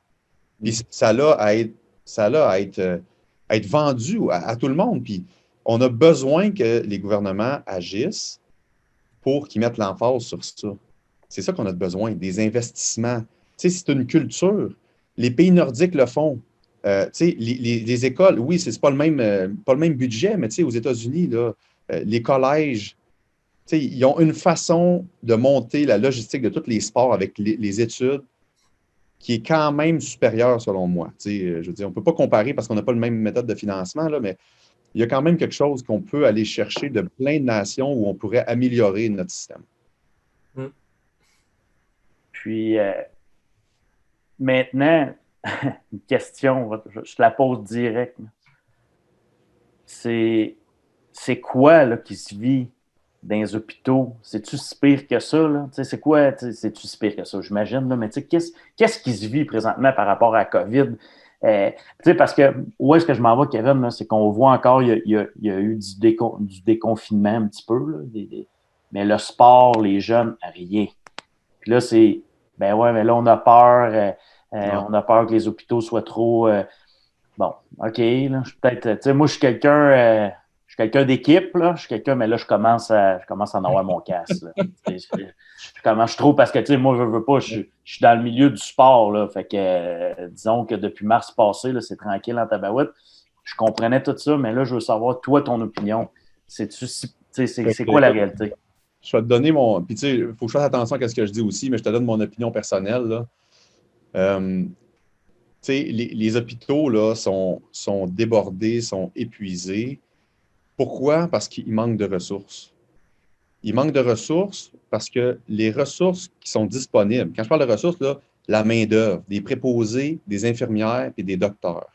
Puis ça a à être vendu à tout le monde. Puis on a besoin que les gouvernements agissent pour qu'ils mettent l'emphase sur ça. C'est ça qu'on a besoin, des investissements. Tu sais, c'est une culture. Les pays nordiques le font. Les écoles, oui, c'est pas le même budget, mais aux États-Unis, là, les collèges, ils ont une façon de monter la logistique de tous les sports avec les études qui est quand même supérieure selon moi. Je veux dire, on ne peut pas comparer parce qu'on n'a pas la même méthode de financement, là, mais il y a quand même quelque chose qu'on peut aller chercher de plein de nations où on pourrait améliorer notre système.
Puis, maintenant, une question, je te la pose direct. C'est quoi là, qui se vit dans les hôpitaux? C'est-tu si pire que ça? Là? C'est quoi? C'est-tu si pire que ça? J'imagine. Là, mais qu'est-ce qui se vit présentement par rapport à la COVID? Parce que où est-ce que je m'en vais, Kevin, là, c'est qu'on voit encore, il y a eu du déconfinement un petit peu, là, mais le sport, les jeunes, rien. Puis là, c'est, ben ouais, mais là, on a peur, on a peur que les hôpitaux soient trop, bon, OK, là, peut-être, moi, je suis quelqu'un d'équipe, là, mais là, je commence à en avoir mon casse, là. Je trouve, parce que, tu sais, moi, je veux pas, je suis dans le milieu du sport, là, fait que, disons que depuis mars passé, là, c'est tranquille en tabarouette. Je comprenais tout ça, mais là, je veux savoir, toi, ton opinion. C'est quoi la réalité?
Je vais te donner mon... Puis, tu sais, il faut que je fasse attention à ce que je dis aussi, mais je te donne mon opinion personnelle, là. Les hôpitaux là, sont débordés, sont épuisés. Pourquoi? Parce qu'il manque de ressources. Il manque de ressources parce que les ressources qui sont disponibles, quand je parle de ressources, là, la main-d'œuvre, des préposés, des infirmières et des docteurs,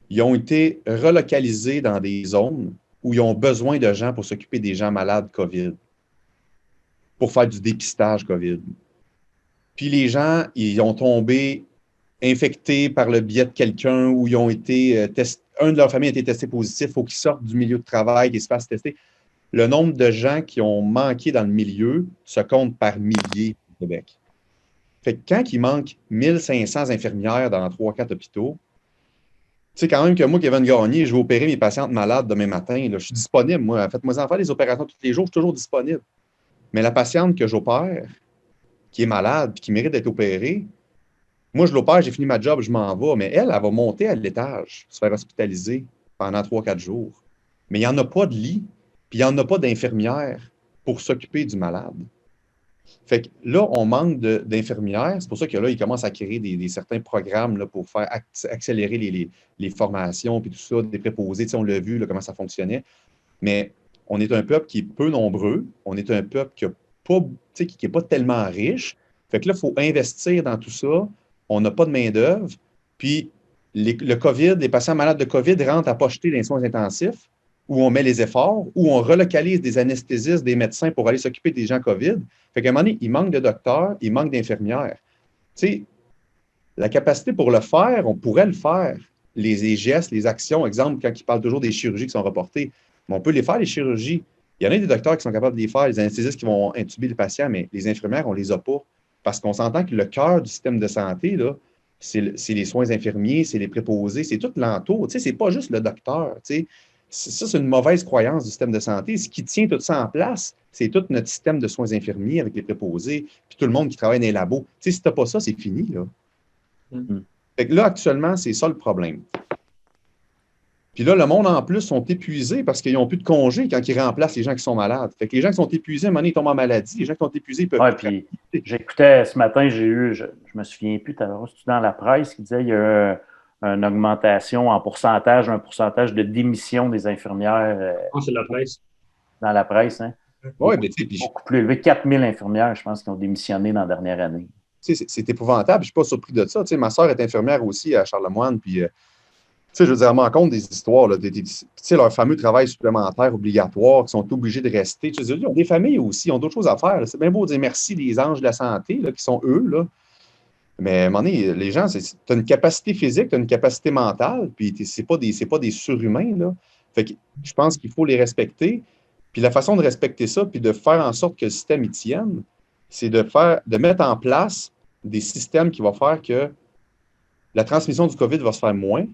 ils ont été relocalisés dans des zones où ils ont besoin de gens pour s'occuper des gens malades COVID, pour faire du dépistage COVID. Puis les gens, ils ont tombé infectés par le biais de quelqu'un ou ils ont été testés. Un de leur famille a été testé positif, il faut qu'ils sortent du milieu de travail, qu'ils se fassent tester. Le nombre de gens qui ont manqué dans le milieu se compte par milliers au Québec. Fait que quand il manque 1500 infirmières dans 3-4 hôpitaux, tu sais quand même que moi, Kevin Gagné, je vais opérer mes patientes malades demain matin. Là, je suis disponible, moi. Faites-moi en faire les opérations tous les jours, je suis toujours disponible. Mais la patiente que j'opère, qui est malade et qui mérite d'être opérée, moi, je l'opère, j'ai fini ma job, je m'en vais, mais elle va monter à l'étage, se faire hospitaliser. pendant 3-4 jours. Mais il n'y en a pas de lit, puis il n'y en a pas d'infirmières pour s'occuper du malade. Fait que là, on manque d'infirmières. C'est pour ça que là, ils commencent à créer certains programmes là, pour faire accélérer les formations, puis tout ça, des préposés. Tu sais, on l'a vu, là, comment ça fonctionnait. Mais on est un peuple qui est peu nombreux. On est un peuple qui n'est pas tellement riche. Fait que là, il faut investir dans tout ça. On n'a pas de main-d'œuvre. Puis, le COVID, les patients malades de COVID rentrent à pocheter dans les soins intensifs, où on met les efforts, où on relocalise des anesthésistes, des médecins pour aller s'occuper des gens COVID. Fait qu'à un moment donné, il manque de docteurs, il manque d'infirmières. Tu sais, la capacité pour le faire, on pourrait le faire. Les gestes, les actions, exemple, quand ils parlent toujours des chirurgies qui sont reportées, mais on peut les faire, les chirurgies. Il y en a des docteurs qui sont capables de les faire, les anesthésistes qui vont intuber le patient, mais les infirmières, on ne les a pas. Parce qu'on s'entend que le cœur du système de santé, là, c'est les soins infirmiers, c'est les préposés, c'est tout l'entour. Tu sais, c'est pas juste le docteur. Tu sais. Ça, c'est une mauvaise croyance du système de santé. Ce qui tient tout ça en place, c'est tout notre système de soins infirmiers avec les préposés, puis tout le monde qui travaille dans les labos. Tu sais, si tu n'as pas ça, c'est fini, là. Fait que là, actuellement, c'est ça le problème. Puis là, le monde, en plus, sont épuisés parce qu'ils n'ont plus de congés quand ils remplacent les gens qui sont malades. Fait que les gens qui sont épuisés, à un moment donné, ils tombent en maladie. Les gens qui sont épuisés, ils peuvent
plus. Puis j'écoutais ce matin, je me souviens plus, c'était dans la presse qui disait qu'il y a une augmentation en pourcentage, un pourcentage de démission des infirmières.
C'est la presse.
Dans la presse, hein?
Oui, mais tu sais,
beaucoup plus élevé. 4000 infirmières, je pense, qui ont démissionné dans la dernière année.
C'est épouvantable. Je ne suis pas surpris de ça. Tu sais, ma soeur est infirmière aussi à Charlemagne, puis tu sais, je veux dire, elle m'en compte des histoires, là, tu sais, leur fameux travail supplémentaire obligatoire, qui sont obligés de rester. Tu sais, ils ont des familles aussi, ils ont d'autres choses à faire. C'est bien beau de dire merci les anges de la santé, là, qui sont eux, là. Mais à un moment donné, les gens, tu as une capacité physique, tu as une capacité mentale, puis c'est pas des surhumains, là. Fait que je pense qu'il faut les respecter. Puis la façon de respecter ça, puis de faire en sorte que le système y tienne, c'est de mettre en place des systèmes qui vont faire que la transmission du COVID va se faire moins,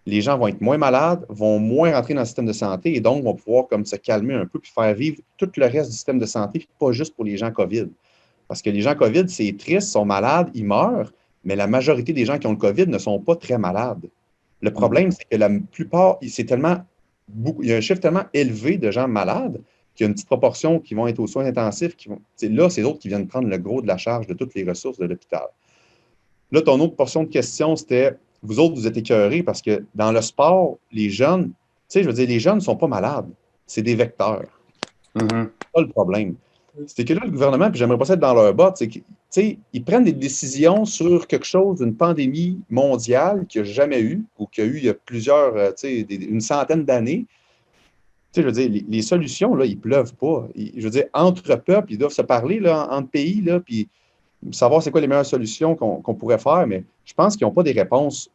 les gens vont être moins malades, vont moins rentrer dans le système de santé et donc vont pouvoir comme se calmer un peu puis faire vivre tout le reste du système de santé, pas juste pour les gens COVID. Parce que les gens COVID, c'est triste, sont malades, ils meurent, mais la majorité des gens qui ont le COVID ne sont pas très malades. Le problème, c'est que la plupart, il y a un chiffre tellement élevé de gens malades qu'il y a une petite proportion qui vont être aux soins intensifs. Là, c'est d'autres qui viennent prendre le gros de la charge de toutes les ressources de l'hôpital. Là, ton autre portion de question, c'était, vous autres, vous êtes écœurés parce que dans le sport, les jeunes, tu sais, je veux dire, les jeunes ne sont pas malades. C'est des vecteurs. C'est pas le problème. C'est que là, le gouvernement, puis j'aimerais pas ça être dans leur botte, c'est qu'ils prennent des décisions sur quelque chose, une pandémie mondiale qu'il n'y a jamais eu, ou qu'il y a eu il y a plusieurs, une centaine d'années. Je veux dire, les solutions, là, ils ne pleuvent pas. Je veux dire, entre peuples, ils doivent se parler, là, entre pays, là, puis savoir c'est quoi les meilleures solutions qu'on pourrait faire, mais je pense qu'ils n'ont pas des réponses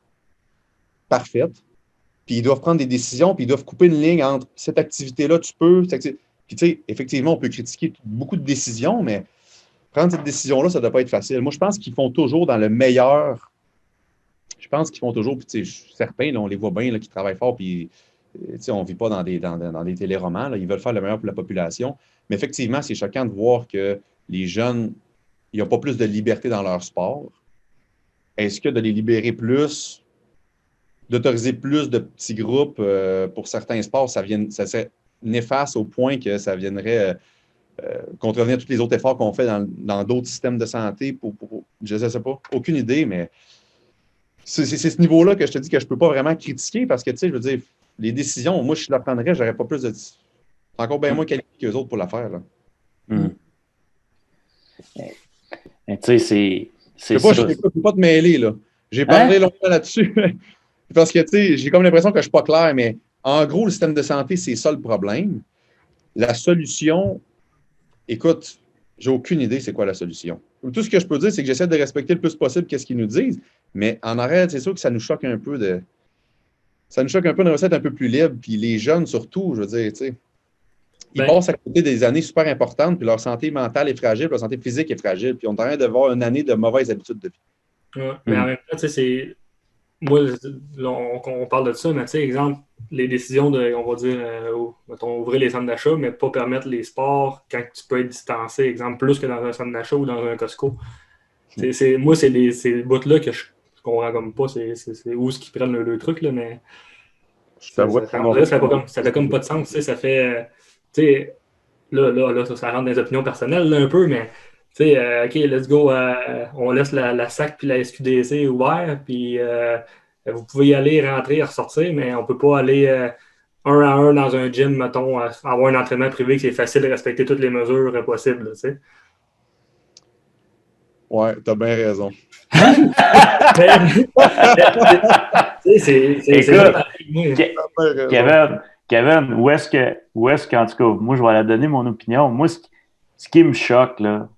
parfaites. Puis ils doivent prendre des décisions, puis ils doivent couper une ligne entre cette activité-là, tu peux, puis, tu sais, effectivement, on peut critiquer beaucoup de décisions, mais prendre cette décision-là, ça ne doit pas être facile. Moi, je pense qu'ils font toujours dans le meilleur. Je pense qu'ils font toujours, puis, tu sais, certains, là, on les voit bien, là, qui travaillent fort, puis, tu sais, on ne vit pas dans des téléromans, là, ils veulent faire le meilleur pour la population. Mais effectivement, c'est choquant de voir que les jeunes, ils n'ont pas plus de liberté dans leur sport. Est-ce que de les libérer plus, d'autoriser plus de petits groupes pour certains sports, ça serait néfaste au point que ça viendrait contrevenir tous les autres efforts qu'on fait dans d'autres systèmes de santé. Je ne sais pas, aucune idée, mais c'est ce niveau-là que je te dis que je ne peux pas vraiment critiquer parce que, tu sais, je veux dire, les décisions, moi, je la prendrais, je n'aurais pas plus de... C'est encore bien moins qualifié qu'eux autres pour la faire, là.
Tu sais, c'est
ça. Je ne peux pas te mêler, là. J'ai parlé longtemps là-dessus parce que, tu sais, j'ai comme l'impression que je ne suis pas clair, mais en gros, le système de santé, c'est ça le problème. La solution, écoute, j'ai aucune idée c'est quoi la solution. Tout ce que je peux dire, c'est que j'essaie de respecter le plus possible ce qu'ils nous disent, mais en arrêt, c'est sûr que ça nous choque un peu de... Ça nous choque un peu une recette un peu plus libre, puis les jeunes surtout, je veux dire, tu sais, ils passent à côté des années super importantes, puis leur santé mentale est fragile, leur santé physique est fragile, puis on est en train de voir une année de mauvaises habitudes de vie.
Ouais, mais en même temps, tu sais, c'est... Moi, là, on parle de ça, mais tu sais, exemple, les décisions de, on va dire, mettons, ouvrir les centres d'achat, mais pas permettre les sports quand tu peux être distancé, exemple, plus que dans un centre d'achat ou dans un Costco. Moi, c'est ces bouts-là que je comprends comme pas, c'est où est-ce qu'ils prennent le truc, là, mais...
Je t'avoue.
Ça fait comme pas de sens. Ça fait. Là, ça rentre dans les opinions personnelles là, un peu, mais OK, let's go. On laisse la SAC puis la SQDC ouvert, puis vous pouvez y aller, rentrer, ressortir, mais on peut pas aller un à un dans un gym, mettons, avoir un entraînement privé que c'est facile de respecter toutes les mesures possibles.
Ouais, t'as bien raison.
Kevin, où est-ce qu'en tout cas, moi, je vais la donner mon opinion. Moi, ce qui me choque, là,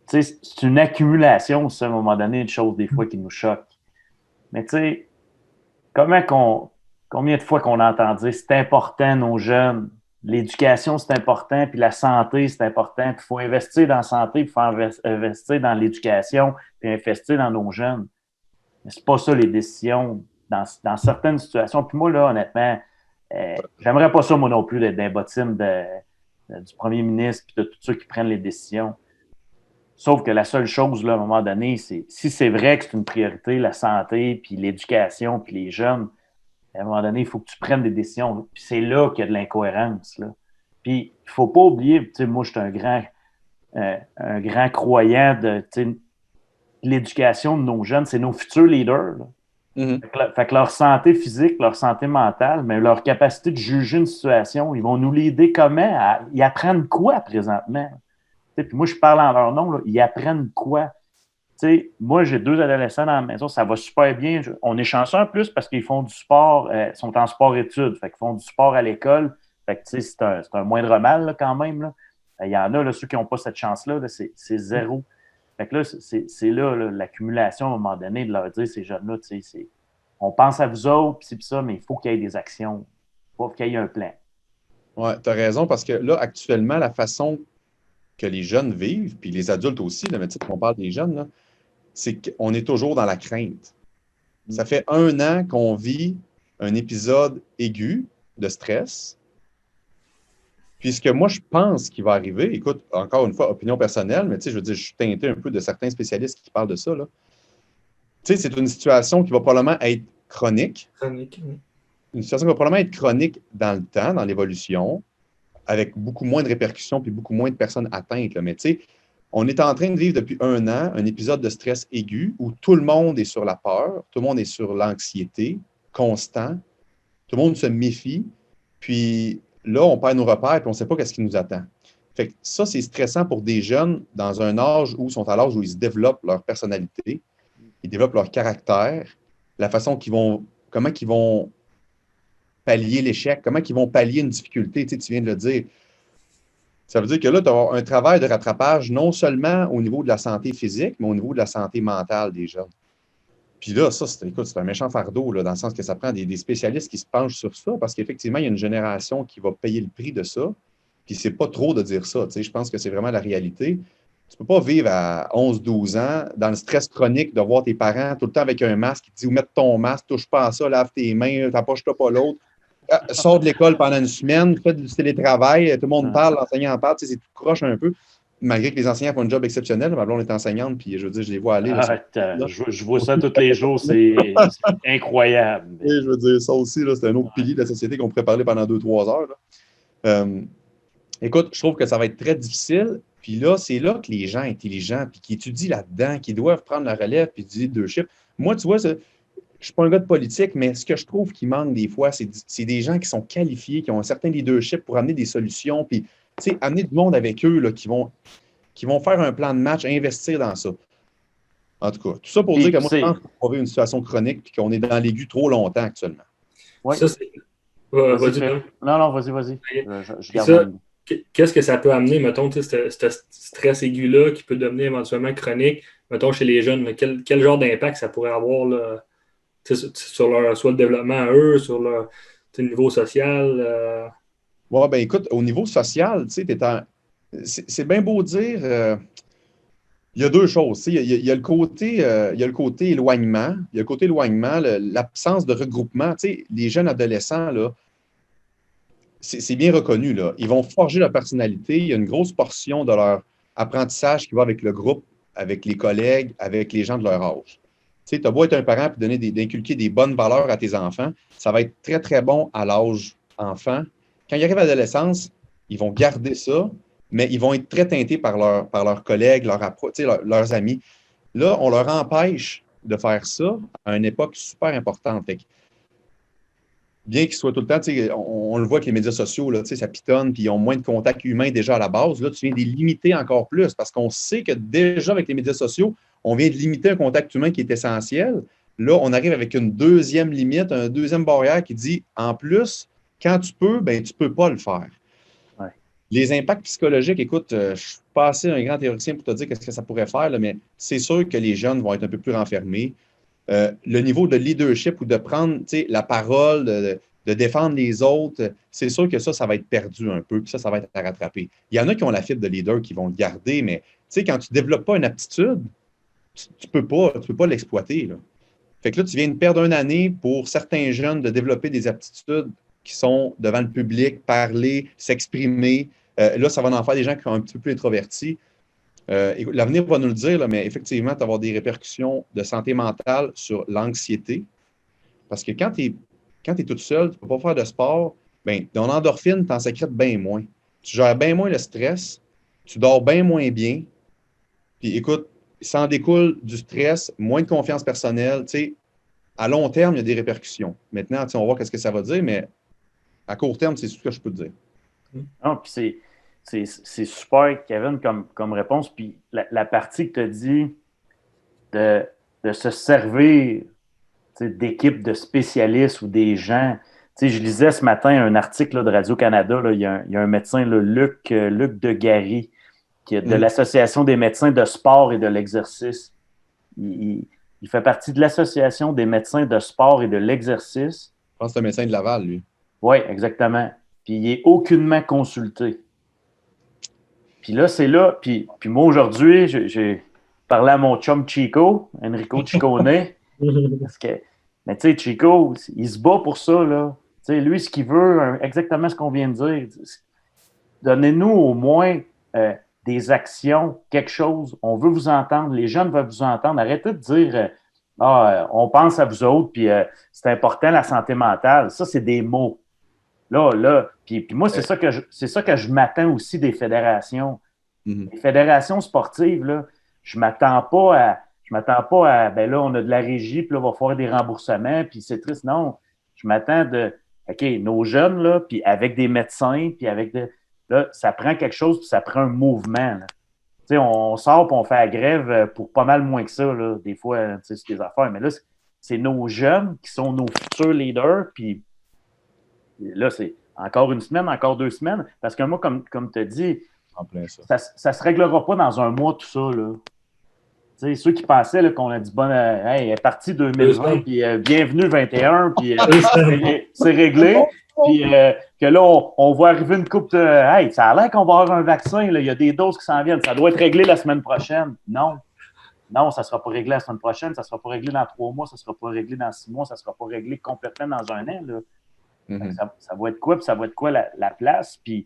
c'est une accumulation, à un moment donné, de choses, des fois, qui nous choquent. Mais tu sais, combien de fois qu'on entend dire c'est important, nos jeunes, l'éducation, c'est important, puis la santé, c'est important, puis il faut investir dans la santé, puis il faut investir dans l'éducation, puis investir dans nos jeunes. Mais c'est pas ça les décisions dans certaines situations. Puis moi, là, honnêtement, j'aimerais pas ça, moi non plus, d'être dans les bottines du premier ministre puis de tous ceux qui prennent les décisions. Sauf que la seule chose, là, à un moment donné, c'est si c'est vrai que c'est une priorité, la santé, puis l'éducation, puis les jeunes, à un moment donné, il faut que tu prennes des décisions. Puis c'est là qu'il y a de l'incohérence. Là. Puis il faut pas oublier, tu sais, moi, je suis un grand croyant de l'éducation de nos jeunes, c'est nos futurs leaders. Fait que leur santé physique, leur santé mentale, mais leur capacité de juger une situation, ils vont nous l'aider comment? Ils apprennent quoi présentement? Puis moi, je parle en leur nom, là, ils apprennent quoi? Moi, j'ai 2 adolescents dans la maison, ça va super bien. On est chanceux en plus parce qu'ils font du sport, sont en sport-études, fait qu'ils font du sport à l'école. Fait que c'est un moindre mal là, quand même. Là. Il y en a, là, ceux qui n'ont pas cette chance-là, là, c'est zéro. Fait que là, c'est là, l'accumulation à un moment donné de leur dire, ces jeunes-là, on pense à vous autres, puis c'est ça, mais il faut qu'il y ait des actions. Il faut qu'il y ait un plan.
Oui, tu as raison, parce que là, actuellement, la façon que les jeunes vivent, puis les adultes aussi, là, mais on parle des jeunes, là, c'est qu'on est toujours dans la crainte. Ça fait 1 an qu'on vit un épisode aigu de stress. Puis ce que moi, je pense qui va arriver, écoute, encore une fois, opinion personnelle, mais je veux dire, je suis teinté un peu de certains spécialistes qui parlent de ça. C'est une situation qui va probablement être chronique. Une situation qui va probablement être chronique dans le temps, dans l'évolution, avec beaucoup moins de répercussions puis beaucoup moins de personnes atteintes. Là. Mais on est en train de vivre depuis 1 an un épisode de stress aigu où tout le monde est sur la peur, tout le monde est sur l'anxiété constant, tout le monde se méfie, puis là, on perd nos repères et on ne sait pas ce qui nous attend. Fait que ça, c'est stressant pour des jeunes dans un âge où ils sont à l'âge où ils se développent leur personnalité, ils développent leur caractère, la façon comment ils vont pallier l'échec, comment ils vont pallier une difficulté, tu viens de le dire. Ça veut dire que là, tu as un travail de rattrapage non seulement au niveau de la santé physique, mais au niveau de la santé mentale des jeunes. Puis là, ça, c'est un méchant fardeau, là, dans le sens que ça prend des spécialistes qui se penchent sur ça, parce qu'effectivement, il y a une génération qui va payer le prix de ça, puis c'est pas trop de dire ça. Je pense que c'est vraiment la réalité. Tu ne peux pas vivre à 11-12 ans dans le stress chronique de voir tes parents tout le temps avec un masque qui te dit « Mets ton masque, touche pas à ça, lave tes mains, t'approche-toi pas l'autre. » Sors de l'école pendant 1 semaine, fais du télétravail, tout le monde parle, l'enseignant en parle, c'est tout croche un peu. Malgré que les enseignants font un job exceptionnel, ma blonde est enseignante, puis je veux dire, je les vois aller.
Je vois ça tous les jours, c'est incroyable.
Oui, je veux dire, ça aussi, c'est un autre pilier de la société qu'on pourrait parler pendant 2-3 heures. Écoute, je trouve que ça va être très difficile. Puis là, c'est là que les gens intelligents, puis qui étudient là-dedans, qui doivent prendre la relève, puis du leadership. Moi, tu vois, je ne suis pas un gars de politique, mais ce que je trouve qui manque des fois, c'est des gens qui sont qualifiés, qui ont un certain leadership pour amener des solutions, puis amener du monde avec eux là, qui vont faire un plan de match, investir dans ça. En tout cas, tout ça pour dire que moi, je pense qu'on va vivre une situation chronique puis qu'on est dans l'aigu trop longtemps actuellement.
Oui.
Ça, c'est...
vas-y. Non, vas-y. Je garde
qu'est-ce que ça peut amener, mettons, ce stress aigu-là qui peut devenir éventuellement chronique, mettons, chez les jeunes? Quel genre d'impact ça pourrait avoir là, sur leur soit le développement à eux, sur leur niveau social?
Oui, bien écoute, au niveau social, c'est bien beau dire... il y a 2 choses. Il y a le côté éloignement. Il y a le côté éloignement, l'absence de regroupement. Les jeunes adolescents, là, c'est bien reconnu. Là. Ils vont forger leur personnalité. Il y a une grosse portion de leur apprentissage qui va avec le groupe, avec les collègues, avec les gens de leur âge. Tu sais, tu as beau être un parent et d'inculquer des bonnes valeurs à tes enfants, ça va être très, très bon à l'âge enfant. Quand ils arrivent à l'adolescence, ils vont garder ça, mais ils vont être très teintés par leurs collègues, leurs amis. Là, on leur empêche de faire ça à une époque super importante. Fait que, bien qu'ils soient tout le temps, on le voit avec les médias sociaux, là, ça pitonne, puis ils ont moins de contacts humains déjà à la base. Là, tu viens de les limiter encore plus parce qu'on sait que déjà avec les médias sociaux, on vient de limiter un contact humain qui est essentiel. Là, on arrive avec une deuxième limite, une deuxième barrière qui dit, en plus, quand tu peux, ben, tu ne peux pas le faire.
Ouais.
Les impacts psychologiques, écoute, je ne suis pas assez un grand théoricien pour te dire qu'est-ce que ça pourrait faire, là, mais c'est sûr que les jeunes vont être un peu plus renfermés. Le niveau de leadership ou de prendre la parole, de défendre les autres, c'est sûr que ça va être perdu un peu, puis ça va être à rattraper. Il y en a qui ont la fibre de leader qui vont le garder, mais quand tu ne développes pas une aptitude, tu ne peux pas l'exploiter. Là. Fait que là, tu viens de perdre une année pour certains jeunes de développer des aptitudes qui sont devant le public, parler, s'exprimer. Là, ça va en faire des gens qui sont un petit peu plus introvertis. L'avenir va nous le dire, là, mais effectivement, tu vas avoir des répercussions de santé mentale sur l'anxiété. Parce que quand tu es toute seule, tu ne peux pas faire de sport, bien, ton endorphine, tu en sécrètes bien moins. Tu gères bien moins le stress, tu dors bien moins bien. Puis écoute, ça en découle du stress, moins de confiance personnelle. Tu sais, à long terme, il y a des répercussions. Maintenant, on va voir ce que ça va dire, mais à court terme, c'est ce que je peux te dire.
Non, puis c'est super, Kevin, comme réponse. Puis la partie que tu as dit de se servir d'équipes de spécialistes ou des gens. Je lisais ce matin un article là, de Radio-Canada. Là, il y a un médecin, là, Luc Degary, qui est de l'Association des médecins de sport et de l'exercice. Il fait partie de l'Association des médecins de sport et de l'exercice.
Je pense que c'est un médecin de Laval, lui.
Oui, exactement. Puis il n'est aucunement consulté. Puis là, c'est là. Puis moi, aujourd'hui, j'ai parlé à mon chum Chico, Enrico Ciccone, parce que, mais tu sais, Chico, il se bat pour ça, là. Tu sais, lui, ce qu'il veut, exactement ce qu'on vient de dire, donnez-nous au moins des actions, quelque chose. On veut vous entendre. Les jeunes veulent vous entendre. Arrêtez de dire on pense à vous autres, puis c'est important la santé mentale. Ça, c'est des mots. Là. Puis moi, c'est ça que je m'attends aussi des fédérations. Les fédérations sportives, là, je m'attends pas à ben là, on a de la régie, puis là, il va falloir des remboursements, puis c'est triste. Non, je m'attends OK, nos jeunes, là, puis avec des médecins, puis là, ça prend quelque chose, puis ça prend un mouvement. Tu sais, on sort, puis on fait la grève pour pas mal moins que ça, là, des fois, c'est des affaires. Mais là, c'est nos jeunes qui sont nos futurs leaders, puis là, c'est encore une semaine, encore 2 semaines, parce que moi, comme tu as dit, ça ne se réglera pas dans un mois, tout ça, là. T'sais, ceux qui pensaient là, qu'on a dit bon, hey, elle est partie 2020, puis bienvenue 21, puis c'est réglé. Puis que là, on voit arriver une coupe de hey, ça a l'air qu'on va avoir un vaccin, là, il y a des doses qui s'en viennent, ça doit être réglé la semaine prochaine. Non, ça ne sera pas réglé la semaine prochaine, ça ne sera pas réglé dans 3 mois, ça ne sera pas réglé dans 6 mois, ça ne sera pas réglé complètement dans un an. Là. Ça va être quoi, puis ça va être quoi la place, puis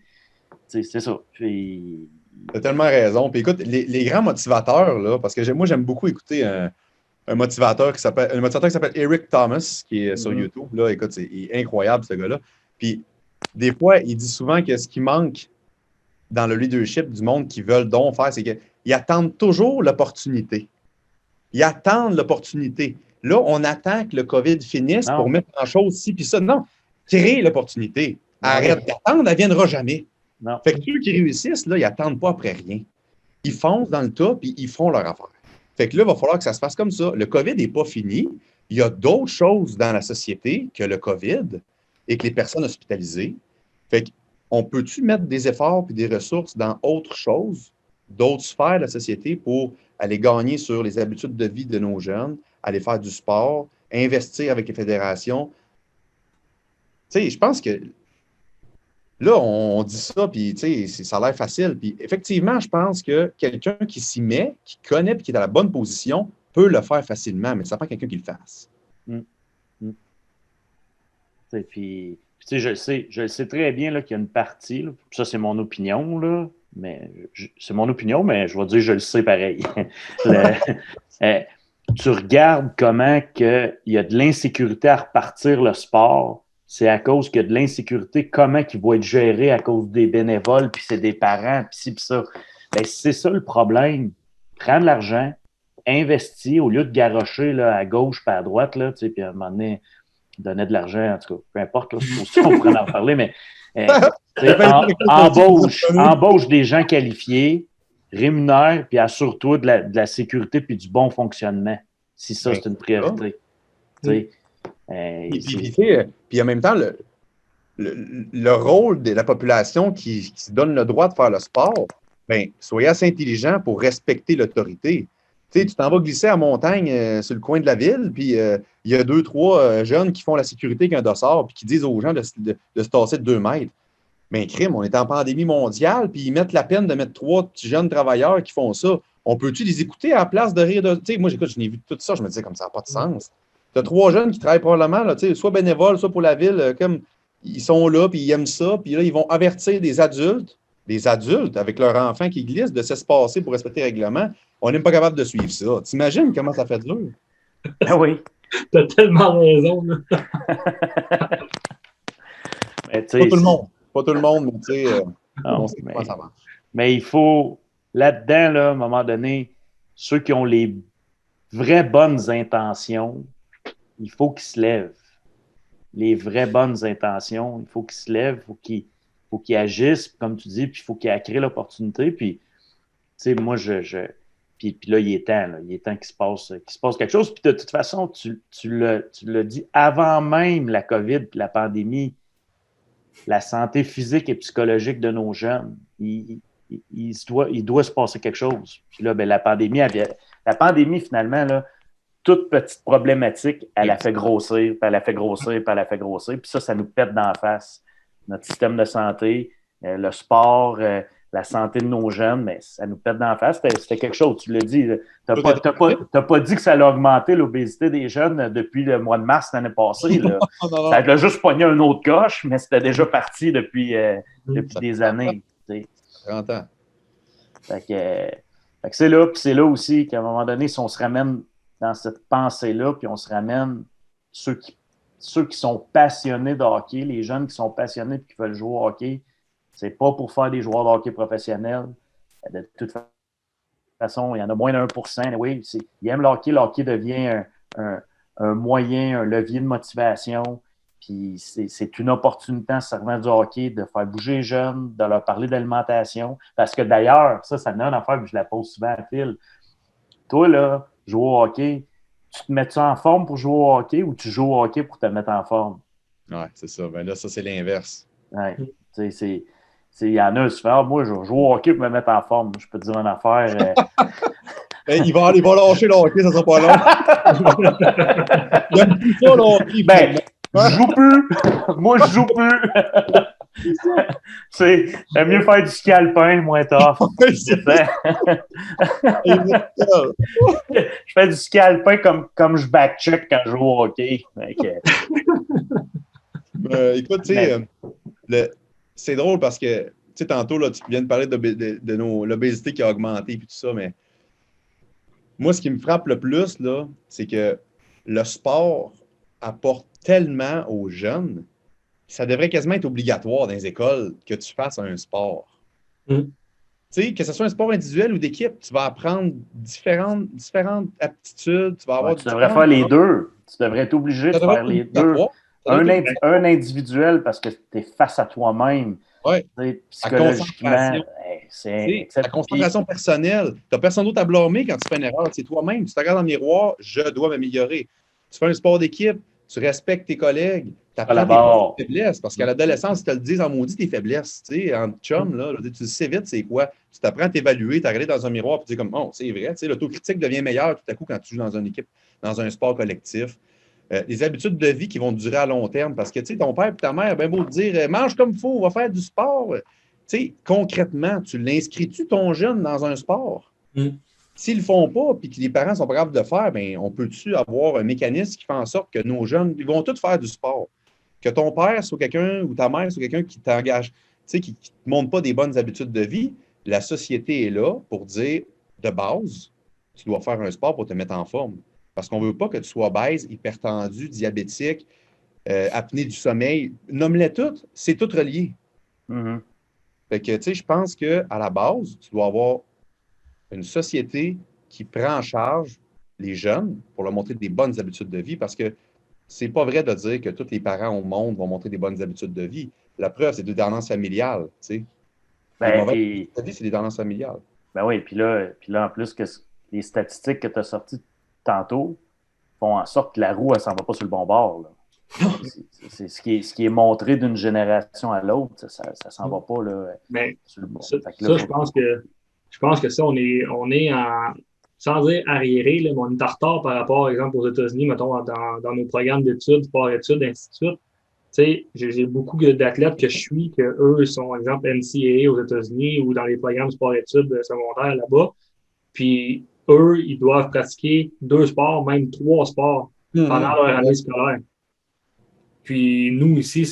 c'est ça. Puis
tu as tellement raison. Puis écoute, les grands motivateurs, là, parce que moi, j'aime beaucoup écouter un motivateur qui s'appelle Eric Thomas, qui est sur YouTube. Là, écoute, il est incroyable, ce gars-là. Puis des fois, il dit souvent que ce qui manque dans le leadership du monde qui veulent donc faire, c'est qu'ils attendent toujours l'opportunité. Ils attendent l'opportunité. Là, on attend que le COVID finisse pour mettre en chose ci puis ça. Non, créer l'opportunité. Arrête d'attendre, elle ne viendra jamais.
Non.
Fait que ceux qui réussissent, là, ils n'attendent pas après rien. Ils foncent dans le tas puis ils font leur affaire. Fait que là, il va falloir que ça se fasse comme ça. Le COVID n'est pas fini. Il y a d'autres choses dans la société que le COVID et que les personnes hospitalisées. Fait qu'on peut-tu mettre des efforts et des ressources dans autre chose, d'autres sphères de la société pour aller gagner sur les habitudes de vie de nos jeunes, aller faire du sport, investir avec les fédérations? Tu sais, je pense que là, on dit ça, puis ça a l'air facile. Puis effectivement, je pense que quelqu'un qui s'y met, qui connaît et qui est dans la bonne position, peut le faire facilement, mais ça prend quelqu'un qui le fasse.
Puis je le sais très bien là, qu'il y a une partie, là, ça c'est mon opinion, là, mais c'est mon opinion, mais je vais dire je le sais pareil. tu regardes comment il y a de l'insécurité à repartir le sport, c'est à cause qu'il y a de l'insécurité, comment il va être géré à cause des bénévoles, puis c'est des parents, puis ci, puis ça. Ben, c'est ça le problème. Prends de l'argent, investis au lieu de garrocher là, à gauche puis à droite, là, puis à un moment donné, donner de l'argent, en tout cas, peu importe, là, on pourrait en parler, mais embauche des gens qualifiés, rémunère, puis assure-toi de la sécurité puis du bon fonctionnement, si ça, c'est une priorité.
Puis en même temps, le rôle de la population qui se donne le droit de faire le sport, bien, soyez assez intelligent pour respecter l'autorité. Tu t'en vas glisser à montagne sur le coin de la ville, puis il y a 2-3 jeunes qui font la sécurité avec un dossard, puis qui disent aux gens de se tasser de 2 mètres. Mais crime, on est en pandémie mondiale, puis ils mettent la peine de mettre 3 petits jeunes travailleurs qui font ça. On peut-tu les écouter à la place de rire de. Moi, je n'ai vu tout ça, je me disais comme ça n'a pas de sens. Tu as 3 jeunes qui travaillent probablement, là, soit bénévoles, soit pour la ville, comme ils sont là, puis ils aiment ça, puis là, ils vont avertir des adultes avec leurs enfants qui glissent de s'espacer pour respecter le règlement. On n'est pas capable de suivre ça. T'imagines comment ça fait dur?
Ah oui.
T'as tellement raison. Là.
Mais,
pas tout le monde. Pas tout le monde, mais tu sais, on sait comment ça marche.
Mais il faut, là-dedans, là, à un moment donné, ceux qui ont les vraies bonnes intentions, il faut qu'ils se lèvent. Les vraies bonnes intentions, il faut qu'ils se lèvent, il faut qu'ils agissent, comme tu dis, puis il faut qu'ils créent l'opportunité. Puis, tu sais, moi, puis là, il est temps qu'il se passe quelque chose. Puis de toute façon, tu l'as dit, avant même la COVID et la pandémie, la santé physique et psychologique de nos jeunes, il doit se passer quelque chose. Puis là, ben, la pandémie, finalement, là, toute petite problématique, elle a fait grossir, puis elle a fait grossir, puis elle a fait grossir. Puis ça nous pète d'en face. Notre système de santé, le sport, la santé de nos jeunes, mais ça nous pète d'en face. C'était quelque chose, tu l'as dit. Tu n'as pas dit que ça allait augmenter l'obésité des jeunes depuis le mois de mars l'année passée. Là.
Non.
Ça a juste pogné un autre coche, mais c'était déjà parti depuis des années.
30 ans.
Fait que c'est là aussi qu'à un moment donné, si on se ramène dans cette pensée-là, puis on se ramène ceux qui sont passionnés de hockey, les jeunes qui sont passionnés et qui veulent jouer au hockey, c'est pas pour faire des joueurs de hockey professionnels. De toute façon, il y en a moins d'1%. Oui, ils aiment le hockey. Le hockey devient un moyen, un levier de motivation. Puis c'est une opportunité en servant du hockey de faire bouger les jeunes, de leur parler d'alimentation. Parce que d'ailleurs, ça donne une affaire que je la pose souvent à Phil. Toi, là, jouer au hockey, tu te mets-tu en forme pour jouer au hockey ou tu joues au hockey pour te mettre en forme?
Oui, c'est ça. Ben là, ça, c'est l'inverse.
Ouais. Il y en a qui se font, moi, je joue au hockey pour me mettre en forme. Je peux te dire une affaire.
Il va lâcher le hockey, ça sera pas long. Il aime plus ça, le hockey.
Ben, je joue plus. Moi, je joue plus. J'aime mieux faire du ski alpin, moins tough. Je fais du ski alpin comme je backcheck quand je joue au hockey.
Écoute, tu sais, c'est drôle parce que, tu sais, tantôt, là, tu viens de parler de l'obésité qui a augmenté et tout ça, mais moi, ce qui me frappe le plus, là, c'est que le sport apporte tellement aux jeunes, ça devrait quasiment être obligatoire dans les écoles que tu fasses un sport. Tu sais, que ce soit un sport individuel ou d'équipe, tu vas apprendre différentes aptitudes. Tu vas avoir
tu devrais faire les deux. Tu devrais être obligé de faire les deux. Un individuel parce que tu es face à toi-même.
Oui.
Psychologiquement,
la concentration personnelle. Tu n'as personne d'autre à blâmer quand tu fais une erreur. C'est toi-même. Tu te regardes dans le miroir, je dois m'améliorer. Tu fais un sport d'équipe, tu respectes tes collègues, tu apprends tes faiblesses. Parce qu'à l'adolescence, ils te le disent en maudit tes faiblesses. Tu sais, en chum, là, tu sais vite c'est quoi. Tu t'apprends à t'évaluer, tu regarder dans un miroir et tu dis comme, oh, c'est vrai. Tu sais, l'autocritique devient meilleure tout à coup quand tu joues dans une équipe, dans un sport collectif. Des habitudes de vie qui vont durer à long terme. Parce que, tu sais, ton père et ta mère, bien beau te dire, mange comme il faut, va faire du sport. Tu sais, concrètement, tu l'inscris-tu, ton jeune, dans un sport? S'ils ne le font pas et que les parents sont pas capables de le faire, bien, on peut-tu avoir un mécanisme qui fait en sorte que nos jeunes, ils vont tous faire du sport? Que ton père soit quelqu'un ou ta mère soit quelqu'un qui t'engage, tu sais, qui ne te montre pas des bonnes habitudes de vie, la société est là pour dire, de base, tu dois faire un sport pour te mettre en forme. Parce qu'on ne veut pas que tu sois obèse, hypertendu, diabétique, apnée du sommeil. Nomme-les toutes, c'est tout relié.
Mhm.
Fait que, tu sais, je pense qu'à la base, tu dois avoir une société qui prend en charge les jeunes pour leur montrer des bonnes habitudes de vie parce que c'est pas vrai de dire que tous les parents au monde vont montrer des bonnes habitudes de vie. La preuve, c'est des tendances familiales, tu sais. Les
Ben,
mauvaises
et,
habitudes de vie, c'est des tendances familiales.
ben oui, puis là, en plus, les statistiques que tu as sorties tantôt font en sorte que la roue, elle s'en va pas sur le bon bord, là. C'est ce qui est montré d'une génération à l'autre, ça s'en va pas là,
Mais
sur le bon.
ça,
Fait que là,
ça, je pense que ça, on est sans dire arriéré, là, mais on est en retard par rapport, par exemple, aux États-Unis, mettons, dans nos programmes d'études, sport-études, ainsi de suite. Tu sais, j'ai beaucoup d'athlètes que je suis, que eux sont, par exemple, NCAA aux États-Unis ou dans les programmes sport-études secondaires là-bas. Puis eux, ils doivent pratiquer 2 sports, même 3 sports pendant leur année scolaire. Puis nous, ici,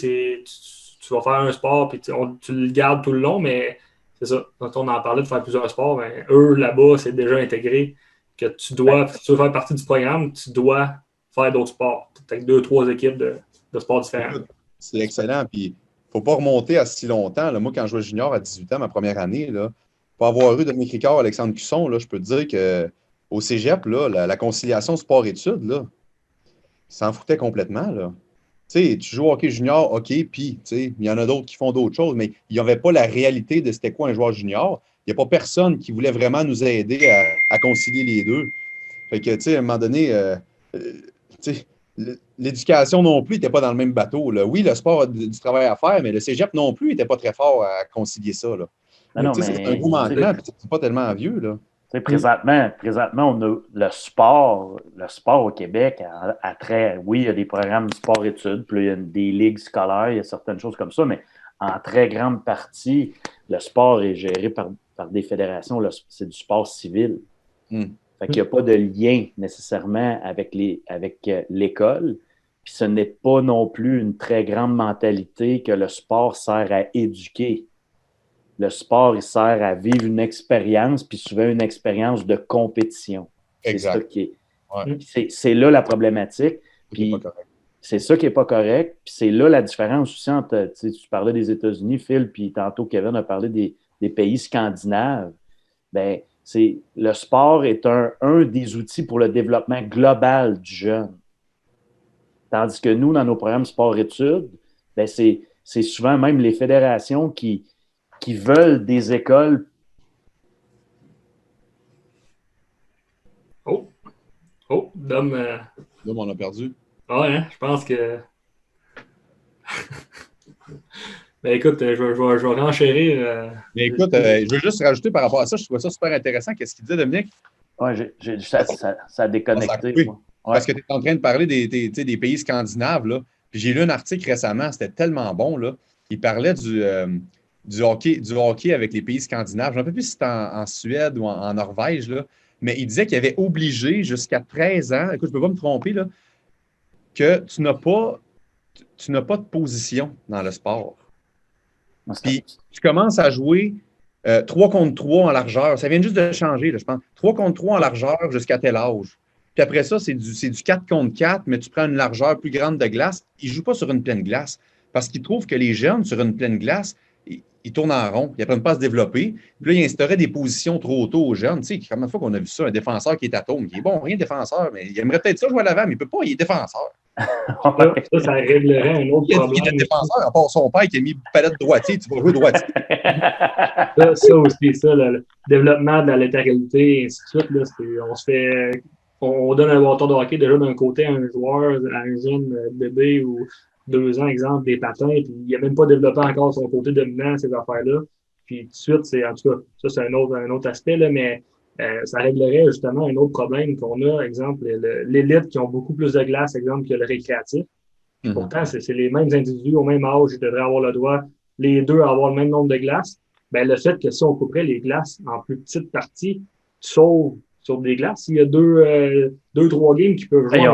tu vas faire un sport, puis tu le gardes tout le long, mais c'est ça. Quand on en parlait de faire plusieurs sports, ben, eux, là-bas, c'est déjà intégré que si tu veux faire partie du programme, tu dois faire d'autres sports. Peut-être 2, 3 équipes de sports différents.
Écoute, c'est excellent. Puis, il ne faut pas remonter à si longtemps. Là. Moi, quand je jouais junior à 18 ans, ma première année, là, pour avoir eu Dominique Ricard, Alexandre Cusson, là, je peux te dire qu'au cégep, là, la conciliation sport-études, là, ils s'en foutaient complètement. Là. Tu sais, tu joues au hockey junior, OK, puis il y en a d'autres qui font d'autres choses, mais il n'y avait pas la réalité de c'était quoi un joueur junior. Il n'y a pas personne qui voulait vraiment nous aider à concilier les deux. Fait que, tu sais, à un moment donné, tu sais, l'éducation non plus n'était pas dans le même bateau. Là. Oui, le sport a du travail à faire, mais le cégep non plus n'était pas très fort à concilier ça. Là.
non, non,
C'est un
mais
gros manquement, puis c'est pas tellement vieux. Là.
présentement, on a le sport au Québec a très, oui, il y a des programmes de sport-études, puis il y a des ligues scolaires, il y a certaines choses comme ça, mais en très grande partie, le sport est géré par des fédérations, c'est du sport civil. Fait qu'il n'y a pas de lien nécessairement avec l'école. Puis ce n'est pas non plus une très grande mentalité que le sport sert à éduquer. Le sport, il sert à vivre une expérience, puis souvent une expérience de compétition.
Exact.
C'est ça qui est.
Ouais.
C'est là la problématique. Puis
pas correct.
c'est ça qui n'est pas correct. Puis c'est là la différence aussi entre, tu parlais des États-Unis, Phil, puis tantôt Kevin a parlé des pays scandinaves. Ben, le sport est un des outils pour le développement global du jeune. Tandis que nous, dans nos programmes sport-études, ben c'est souvent même les fédérations qui veulent des écoles.
Dom.
Là, on a perdu.
Ouais, hein, je pense que. Ben écoute, je vais renchérir.
Mais écoute, je veux juste rajouter par rapport à ça, je trouve ça super intéressant. Qu'est-ce qu'il disait, Dominique?
Ouais, ça a déconnecté.
Ouais. Parce que tu es en train de parler des pays scandinaves, là. Puis j'ai lu un article récemment, c'était tellement bon, là. Il parlait du hockey avec les pays scandinaves. Je ne sais plus si c'était en Suède ou en Norvège, là. Mais il disait qu'il avait obligé jusqu'à 13 ans, écoute, je ne peux pas me tromper, là, que tu n'as pas de position dans le sport. Puis tu commences à jouer 3 contre 3 en largeur. Ça vient juste de changer, là, je pense. 3 contre 3 en largeur jusqu'à tel âge. Puis après ça, c'est du 4 contre 4, mais tu prends une largeur plus grande de glace. Ils ne jouent pas sur une pleine glace parce qu'ils trouvent que les jeunes, sur une pleine glace, ils tournent en rond. Ils n'apprennent pas à se développer. Puis là, ils instauraient des positions trop tôt aux jeunes. Tu sais, combien de fois qu'on a vu ça, un défenseur qui est atome, qui est bon, rien de défenseur, mais il aimerait peut-être ça jouer à l'avant, mais il ne peut pas, il est défenseur.
Ça réglerait un autre problème.
Il est défenseur, à part son père qui a mis palette droitier, tu vas jouer droitier.
Ça aussi, le développement de la latéralité, et ainsi de suite, là, on donne un bâton de hockey déjà d'un côté à un joueur, à un jeune bébé ou 2 ans, exemple, des patins, puis il n'a même pas développé encore son côté dominant, ces affaires-là. Puis tout de suite, en tout cas, ça c'est un autre aspect, là, mais ça réglerait justement un autre problème qu'on a, exemple, l'élite qui ont beaucoup plus de glace, exemple, que le récréatif. Pourtant, c'est les mêmes individus au même âge, ils devraient avoir le droit, les deux, à avoir le même nombre de glaces. Ben, le fait que si on couperait les glaces en plus petites parties, tu sauves sur des glaces. Il y a 2-3 games qui peuvent jouer.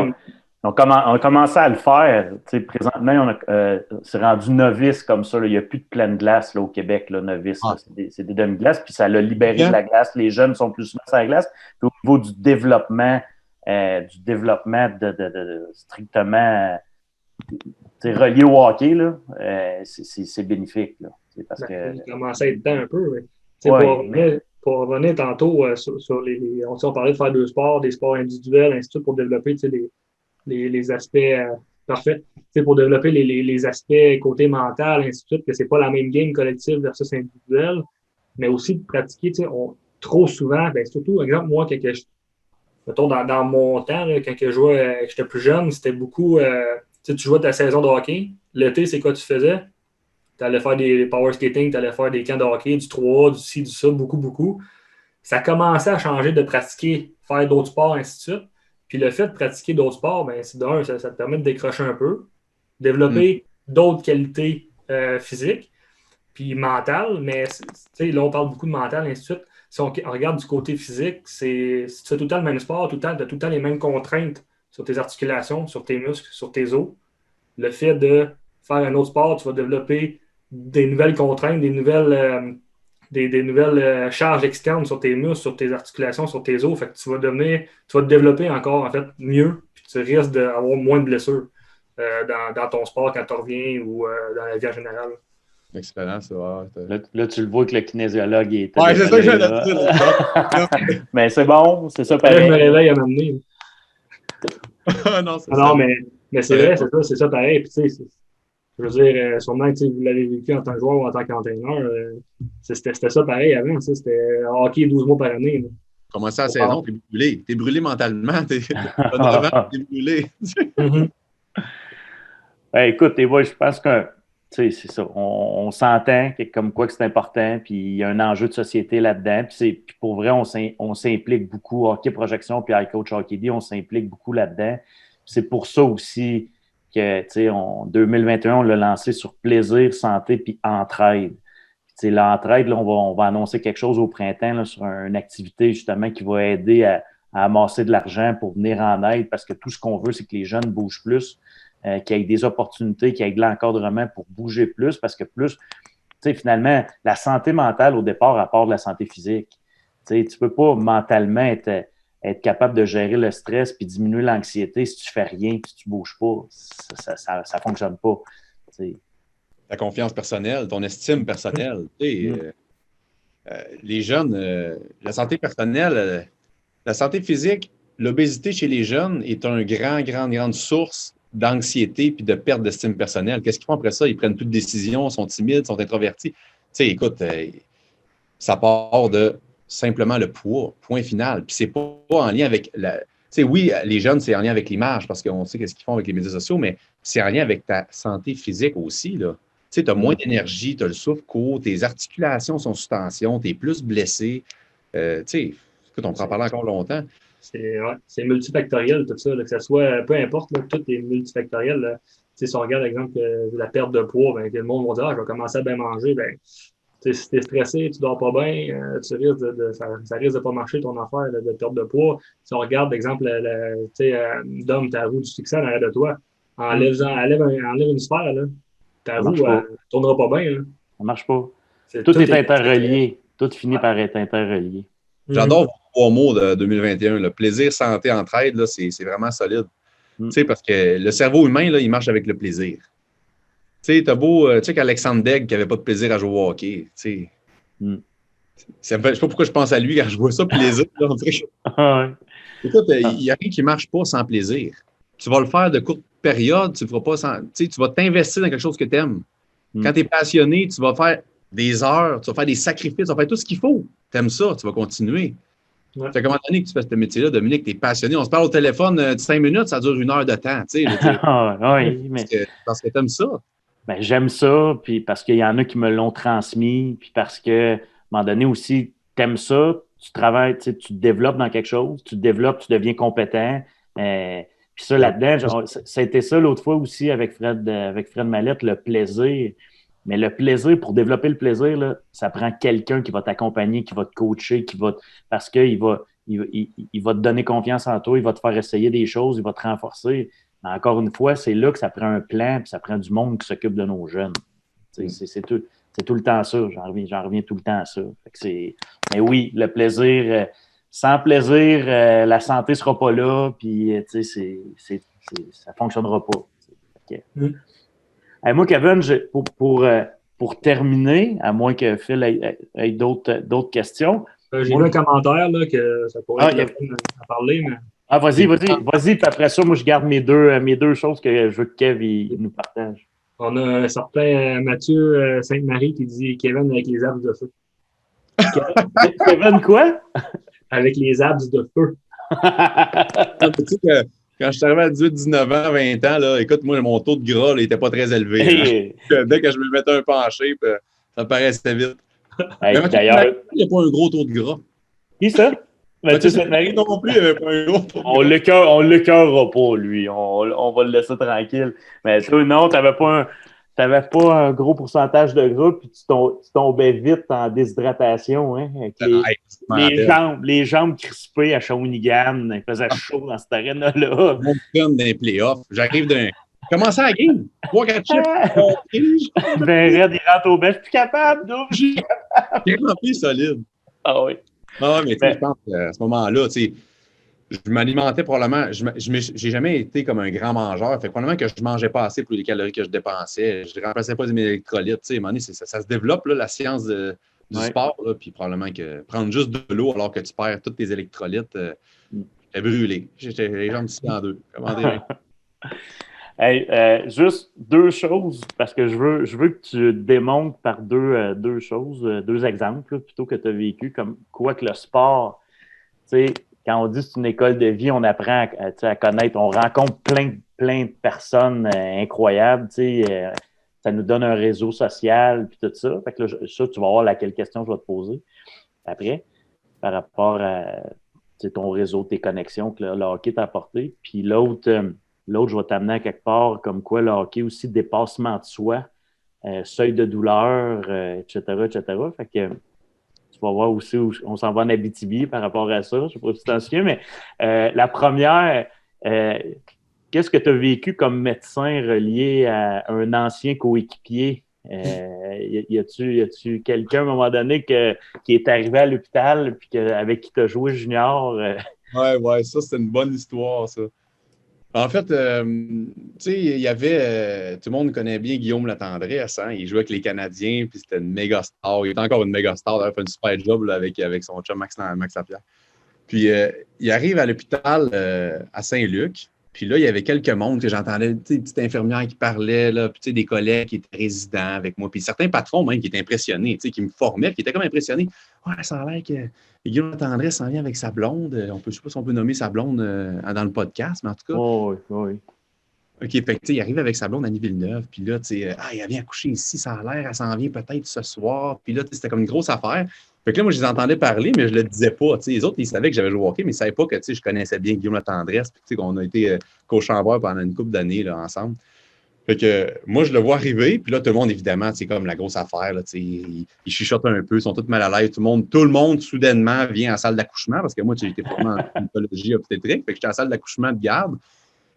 On a commencé à le faire. Présentement, c'est rendu novice comme ça. Là. Il n'y a plus de pleine glace là, au Québec, là, novice. Ah. C'est des demi-glaces. Puis ça l'a libéré de la glace. Les jeunes sont plus souvent sur la glace. Puis au niveau du développement du développement strictement relié au hockey, là, c'est bénéfique. Là, parce que...
Il commençait à être temps un peu. Pour revenir tantôt sur on parlait de faire deux sports, des sports individuels, ainsi de suite, pour développer les aspects parfaits. Pour développer les aspects côté mental, ainsi de suite, que c'est pas la même game collective versus individuelle, mais aussi de pratiquer, trop souvent, surtout, exemple, moi, mettons, dans mon temps, là, quand je jouais, j'étais plus jeune, c'était beaucoup, tu jouais ta saison de hockey. L'été, c'est quoi tu faisais? Tu allais faire des power skating, tu allais faire des camps de hockey, du 3, du ci, du ça, beaucoup, beaucoup. Ça commençait à changer de pratiquer, faire d'autres sports, ainsi de suite. Puis le fait de pratiquer d'autres sports, c'est d'un, ça te permet de décrocher un peu, développer d'autres qualités physiques, puis mentales, mais là, on parle beaucoup de mental, ainsi de suite. Si on regarde du côté physique, si tu fais tout le temps le même sport, tu as tout le temps les mêmes contraintes sur tes articulations, sur tes muscles, sur tes os. Le fait de faire un autre sport, tu vas développer des nouvelles contraintes, des nouvelles charges externes sur tes muscles, sur tes articulations, sur tes os. Fait que tu vas te développer encore en fait mieux, puis tu risques d'avoir moins de blessures dans ton sport quand tu reviens ou dans la vie en général.
Excellent, ça va.
Là, tu le vois que le kinésiologue est.
Ouais, c'est ça que j'allais dire.
Mais c'est bon, c'est ça
pareil. Je me réveille à m'amener.
Non,
mais c'est vrai, c'est ça pareil. Puis, je veux dire, sûrement, vous l'avez vécu en tant que joueur ou en tant qu'entraîneur, c'était ça pareil avant. C'était hockey 12 mois par année.
Commencer la saison, t'es brûlé. T'es brûlé mentalement. T'es brûlé.
Écoute, je pense que c'est ça. On s'entend comme quoi que c'est important, puis il y a un enjeu de société là-dedans. Puis pour vrai, on s'implique beaucoup. Hockey Projection puis iCoach Hockey, on s'implique beaucoup là-dedans. C'est pour ça aussi que, en 2021, on l'a lancé sur plaisir, santé puis entraide. L'entraide, là, on va annoncer quelque chose au printemps là, sur une activité justement qui va aider à amasser de l'argent pour venir en aide parce que tout ce qu'on veut, c'est que les jeunes bougent plus. Qu'il y ait des opportunités, qu'il y ait de l'encadrement pour bouger plus, parce que finalement, la santé mentale, au départ, à part de la santé physique. Tu ne peux pas mentalement être capable de gérer le stress puis diminuer l'anxiété si tu ne fais rien, si tu ne bouges pas. Ça ne fonctionne pas.
Ta confiance personnelle, ton estime personnelle. Les jeunes, la santé personnelle, la santé physique, l'obésité chez les jeunes est une grande source d'anxiété puis de perte d'estime personnelle. Qu'est-ce qu'ils font après ça? Ils prennent plus de décisions, sont timides, sont introvertis. Écoute, ça part de simplement le poids, point final. Puis c'est pas en lien avec oui, les jeunes, c'est en lien avec l'image parce qu'on sait qu'est-ce qu'ils font avec les médias sociaux, mais c'est en lien avec ta santé physique aussi, là. Tu as moins d'énergie, tu as le souffle court, tes articulations sont sous tension, tu es plus blessé. Écoute, on peut en parler encore longtemps.
C'est multifactoriel, tout ça. Là, que ce soit, peu importe, là, tout est multifactoriel. Là. Si on regarde, par exemple, la perte de poids, le monde va dire je vais commencer à bien manger. Si tu es stressé, tu dors pas bien, tu risques ça risque de pas marcher ton affaire de perte de poids. Si on regarde, par exemple, Dom, ta roue du succès en arrière de toi, enlève une sphère, là, ta roue ne tournera pas bien. Là.
Ça marche pas. Tout est interrelié. Tout finit par être interrelié.
J'adore vos 3 mots de 2021. Le plaisir, santé, entraide, là, c'est vraiment solide. Parce que le cerveau humain, là, il marche avec le plaisir. T'as beau, qu'Alexandre Daigle qui n'avait pas de plaisir à jouer au hockey. Je ne sais pas pourquoi je pense à lui quand je vois ça, plaisir. Là, écoute, il n'y a rien qui ne marche pas sans plaisir. Tu vas le faire de courte période, tu feras pas sans. Tu vas t'investir dans quelque chose que tu aimes. Quand tu es passionné, tu vas faire des heures, tu vas faire des sacrifices, tu vas faire tout ce qu'il faut. Tu aimes ça, tu vas continuer. Ça fait combien d'années que tu fais ce métier-là, Dominique? Tu es passionné. On se parle au téléphone 5 minutes, ça dure 1 heure de temps. Parce que tu aimes ça.
Ben, j'aime ça, puis parce qu'il y en a qui me l'ont transmis, puis parce que, à un moment donné aussi, tu aimes ça, tu travailles, tu te développes dans quelque chose, tu te développes, tu deviens compétent. Puis ça, là-dedans, ça a été ça l'autre fois aussi avec Fred Mallette, le plaisir. Mais le plaisir, pour développer le plaisir, là, ça prend quelqu'un qui va t'accompagner, qui va te coacher, parce qu'il va te donner confiance en toi, il va te faire essayer des choses, il va te renforcer. Mais encore une fois, c'est là que ça prend un plan, puis ça prend du monde qui s'occupe de nos jeunes. C'est tout le temps ça. J'en reviens tout le temps à ça. Mais oui, le plaisir, sans plaisir, la santé ne sera pas là, puis ça ne fonctionnera pas. Okay. Hey, moi, Kevin, pour terminer, à moins que Phil ait d'autres questions.
J'ai vu un commentaire là, que ça pourrait être la peine à parler. Mais...
vas-y, puis après ça, moi, je garde mes deux choses que je veux que Kev nous partage.
On a un certain Mathieu Sainte-Marie qui dit Kevin avec les abs de feu.
Kevin quoi?
Avec les abs de feu.
Quand je suis arrivé à 18, 19 ans, 20 ans, là, écoute, moi, mon taux de gras n'était pas très élevé. Dès que je me mettais un penché, ça paraissait vite.
Hey, d'ailleurs,
il n'y a pas un gros taux de gras.
Qui ça? Mathieu Sainte-Marie
non plus, il n'y avait pas un gros taux de gras.
On ne l'écœurera pas, lui. On va le laisser tranquille. Mais toi, non, tu n'avais pas un gros pourcentage de gras, puis tu tombais vite en déshydratation, hein, avec les jambes crispées à Shawinigan. Il faisait chaud dans cette arène-là.
Mon fun d'un playoff. J'arrive d'un... Commencer à la game. 3-4 chiffres.
Ben, Red, il rentre au bench. Je suis plus capable,
J'ai rempli solide.
Ah oui.
Ah, mais tu sais, je pense qu'à ce moment-là, tu sais, je m'alimentais probablement, j'ai jamais été comme un grand mangeur, fait probablement que je ne mangeais pas assez pour les calories que je dépensais, je ne remplaçais pas mes électrolytes, tu sais, à un moment donné, ça se développe, là, la science du sport, là, puis probablement que prendre juste de l'eau alors que tu perds tous tes électrolytes, j'étais brûlé, j'étais les jambes sciées en deux, comment dire?
Hey, juste deux choses, parce que je veux que tu démontres par deux choses, deux exemples, là, plutôt que tu as vécu, comme quoi que le sport, tu sais, quand on dit que c'est une école de vie, on apprend à connaître, on rencontre plein de personnes incroyables, tu sais, ça nous donne un réseau social, puis tout ça. Fait que là, ça, tu vas voir laquelle question je vais te poser après, par rapport à ton réseau, tes connexions que le hockey t'a apporté. Puis l'autre, je vais t'amener à quelque part comme quoi le hockey aussi, dépassement de soi, seuil de douleur, etc. Fait que tu vas voir aussi où on s'en va en Abitibi par rapport à ça. Je ne sais pas si tu t'en souviens, mais la première, qu'est-ce que tu as vécu comme médecin relié à un ancien coéquipier? Y a-tu quelqu'un à un moment donné qui est arrivé à l'hôpital et avec qui tu as joué junior?
Ouais, ça, c'est une bonne histoire, ça. En fait, tu sais, il y avait, tout le monde connaît bien Guillaume Latendresse, hein? Il jouait avec les Canadiens, puis c'était une méga star. Il est encore une méga star, d'ailleurs, il fait une super job là, avec son chum Max Lapierre. Puis, il arrive à l'hôpital à Saint-Luc, puis là, il y avait quelques mondes que j'entendais, tu sais, des petites infirmières qui parlaient, là, puis tu sais, des collègues qui étaient résidents avec moi, puis certains patrons même qui étaient impressionnés, tu sais, qui me formaient, qui étaient comme impressionnés. Ouais, ça a l'air que Guillaume Latendresse s'en vient avec sa blonde. Je ne sais pas si on peut nommer sa blonde dans le podcast, mais en tout cas.
Oh, oui.
OK, fait que, tu sais, il arrive avec sa blonde à Villeneuve, puis là, tu sais, il vient coucher ici, ça a l'air, elle s'en vient peut-être ce soir, puis là, c'était comme une grosse affaire. Fait que là, moi, je les entendais parler, mais je le disais pas, tu sais. Les autres, ils savaient que j'avais joué au hockey, mais ils savaient pas que, tu sais, je connaissais bien Guillaume Latendresse, puis tu sais, qu'on a été co-chambreurs pendant une couple d'années, là, ensemble. Fait que moi, je le vois arriver, puis là, tout le monde, évidemment, c'est comme la grosse affaire, là, tu sais, ils chuchotent un peu, ils sont tous mal à l'aise, tout le monde, soudainement, vient en salle d'accouchement, parce que moi, j'ai été formé en gynécologie obstétrique, fait que j'étais en salle d'accouchement de garde.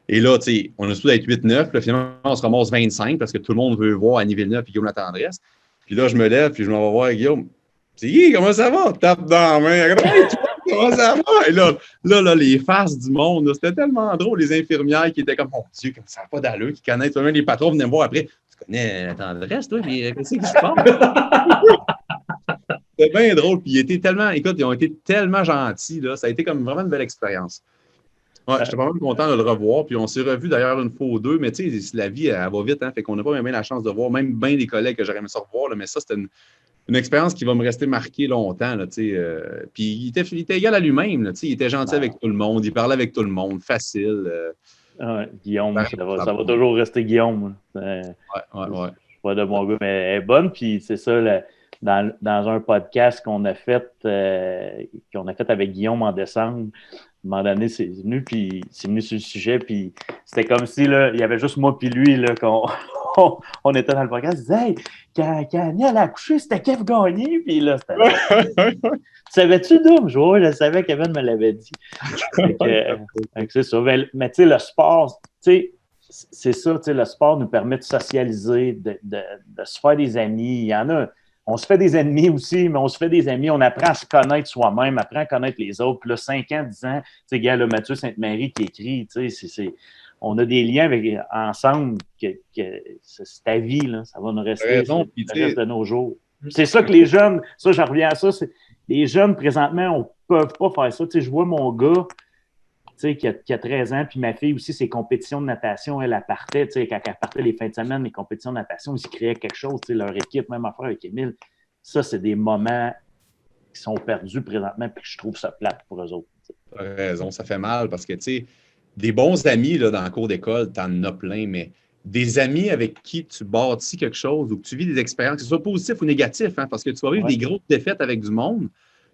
Et là, tu sais, on a supposé être 8-9, puis finalement, on se ramasse 25 parce que tout le monde veut voir Annie Villeneuve et Guillaume Latendresse. Puis là, je me lève, puis je m'en vais voir Guillaume. C'est Guy, comment ça va? Tape dans la main. Hey, comment ça va? Et là, les faces du monde, là, c'était tellement drôle. Les infirmières qui étaient comme, mon Dieu, comme ça n'a pas d'allure, qui connaissent. Même les patrons venaient me voir après. Tu connais Latendresse, toi? Mais qu'est-ce qui se passe? C'était bien drôle. Puis ils ont été tellement gentils. Là. Ça a été comme vraiment une belle expérience. Ouais, j'étais vraiment content de le revoir. Puis on s'est revus d'ailleurs une fois ou deux, mais tu sais, la vie, elle va vite, hein, fait qu'on n'a pas même la chance de voir, même bien des collègues que j'aurais aimé ça revoir, là, mais ça, c'était une expérience qui va me rester marquée longtemps. Là, puis il était égal à lui-même. Là, il était gentil avec tout le monde, il parlait avec tout le monde, facile.
Guillaume, ça va toujours rester Guillaume.
Ouais.
Pas de mon gars, mais elle est bonne. Puis c'est ça, dans un podcast qu'on a fait avec Guillaume en décembre. À un moment donné, c'est venu sur le sujet, puis c'était comme si là, il y avait juste moi puis lui là, on était dans le podcast, il disait « Hey, quand Annie allait accoucher, c'était Kev Gagné, puis là, c'était... Tu savais-tu, Doom? Je savais, Kevin me l'avait dit. C'est ça. Mais tu sais, le sport, tu sais, c'est ça, tu sais, le sport nous permet de socialiser, de se faire des amis. Il y en a on se fait des ennemis aussi, mais on se fait des amis, on apprend à se connaître soi-même, apprend à connaître les autres. Puis là, 5 ans, 10 ans, tu sais, gars, là, Mathieu Sainte-Marie qui écrit, tu sais, on a des liens ensemble que c'est ta vie, là, ça va nous rester
raison, puis,
le reste de nos jours. C'est ça que les jeunes, ça, j'en reviens à ça, les jeunes, présentement, on ne peut pas faire ça. Tu sais, je vois mon gars, tu sais, qui a 13 ans, puis ma fille aussi, ses compétitions de natation, elle partait, tu sais, quand elle partait les fins de semaine, les compétitions de natation, ils se créaient quelque chose, tu sais, leur équipe, même affaire avec Émile. Ça, c'est des moments qui sont perdus présentement, puis je trouve ça plate pour eux autres.
Tu as raison, ça fait mal parce que, tu sais, des bons amis là, dans le cours d'école, tu en as plein, mais des amis avec qui tu bâtis quelque chose ou que tu vis des expériences, que ce soit positif ou négatif, hein, parce que tu vas vivre des grosses défaites avec du monde,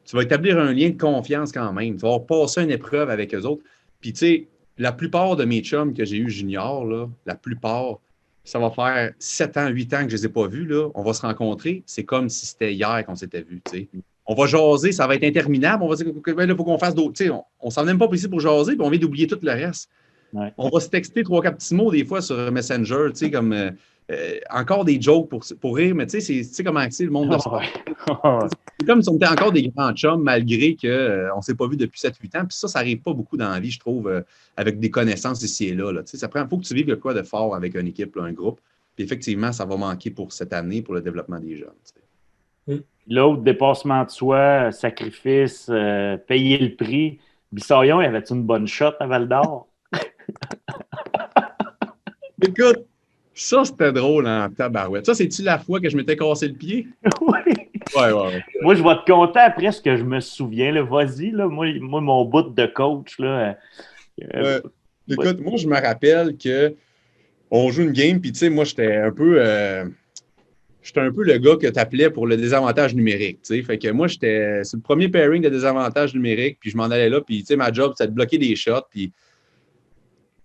tu vas établir un lien de confiance quand même. Tu vas avoir passé une épreuve avec eux autres. Puis, tu sais, la plupart de mes chums que j'ai eu junior, là, la plupart, ça va faire 7 ans, 8 ans que je ne les ai pas vus. Là. On va se rencontrer. C'est comme si c'était hier qu'on s'était vus. On va jaser, ça va être interminable. On va dire qu'il faut qu'on fasse d'autres. On ne s'en vient pas ici pour jaser, puis on vient d'oublier tout le reste.
Ouais.
On va se texter 3-4 petits mots des fois sur Messenger, comme encore des jokes pour rire, mais tu sais comment c'est le monde de sport. C'est comme si on était encore des grands chums malgré qu'on ne s'est pas vu depuis 7-8 ans. Puis ça n'arrive pas beaucoup dans la vie, je trouve, avec des connaissances ici et là. Ça prend, il faut que tu vives quoi de fort avec une équipe, là, un groupe. Puis effectivement, ça va manquer pour cette année, pour le développement des jeunes.
L'autre, dépassement de soi, sacrifice, payer le prix. Bissaillon, y avait-tu une bonne shot à Val-d'Or?
Écoute, ça, c'était drôle en tabarouette. Ça, c'est-tu la fois que je m'étais cassé le pied?
Oui.
Ouais.
Moi, je vais te conter après ce que je me souviens. Là. Vas-y, là. Moi, mon bout de coach. Là,
écoute, moi, je me rappelle qu'on joue une game, puis tu sais, moi, j'étais un peu le gars que tu appelais pour le désavantage numérique. T'sais. Fait que moi, c'est le premier pairing de désavantage numérique, puis je m'en allais là, puis ma job, c'était de bloquer des shots, puis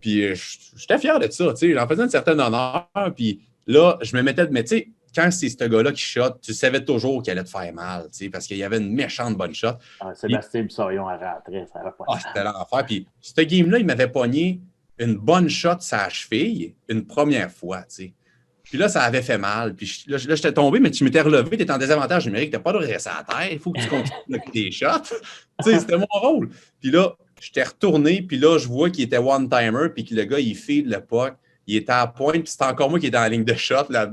j'étais fier de ça, j'en faisais une certaine honneur, puis là, je me mettais, mais tu sais, quand c'est ce gars-là qui shot, tu savais toujours qu'il allait te faire mal, parce qu'il y avait une méchante bonne shot.
Sébastien Bissaillon à rentrer, ça va pas.
C'était l'enfer, puis ce game-là, il m'avait pogné une bonne shot sa cheville une première fois, Puis là, ça avait fait mal. Puis là, j'étais tombé, mais tu m'étais relevé, tu étais en désavantage numérique, tu n'as pas de rester à terre, il faut que tu continues avec tes shots. C'était mon rôle. Puis là, j'étais retourné, puis là, je vois qu'il était one-timer, puis que le gars, il feed le puck, il était à pointe, puis c'était encore moi qui étais dans la ligne de shot, là,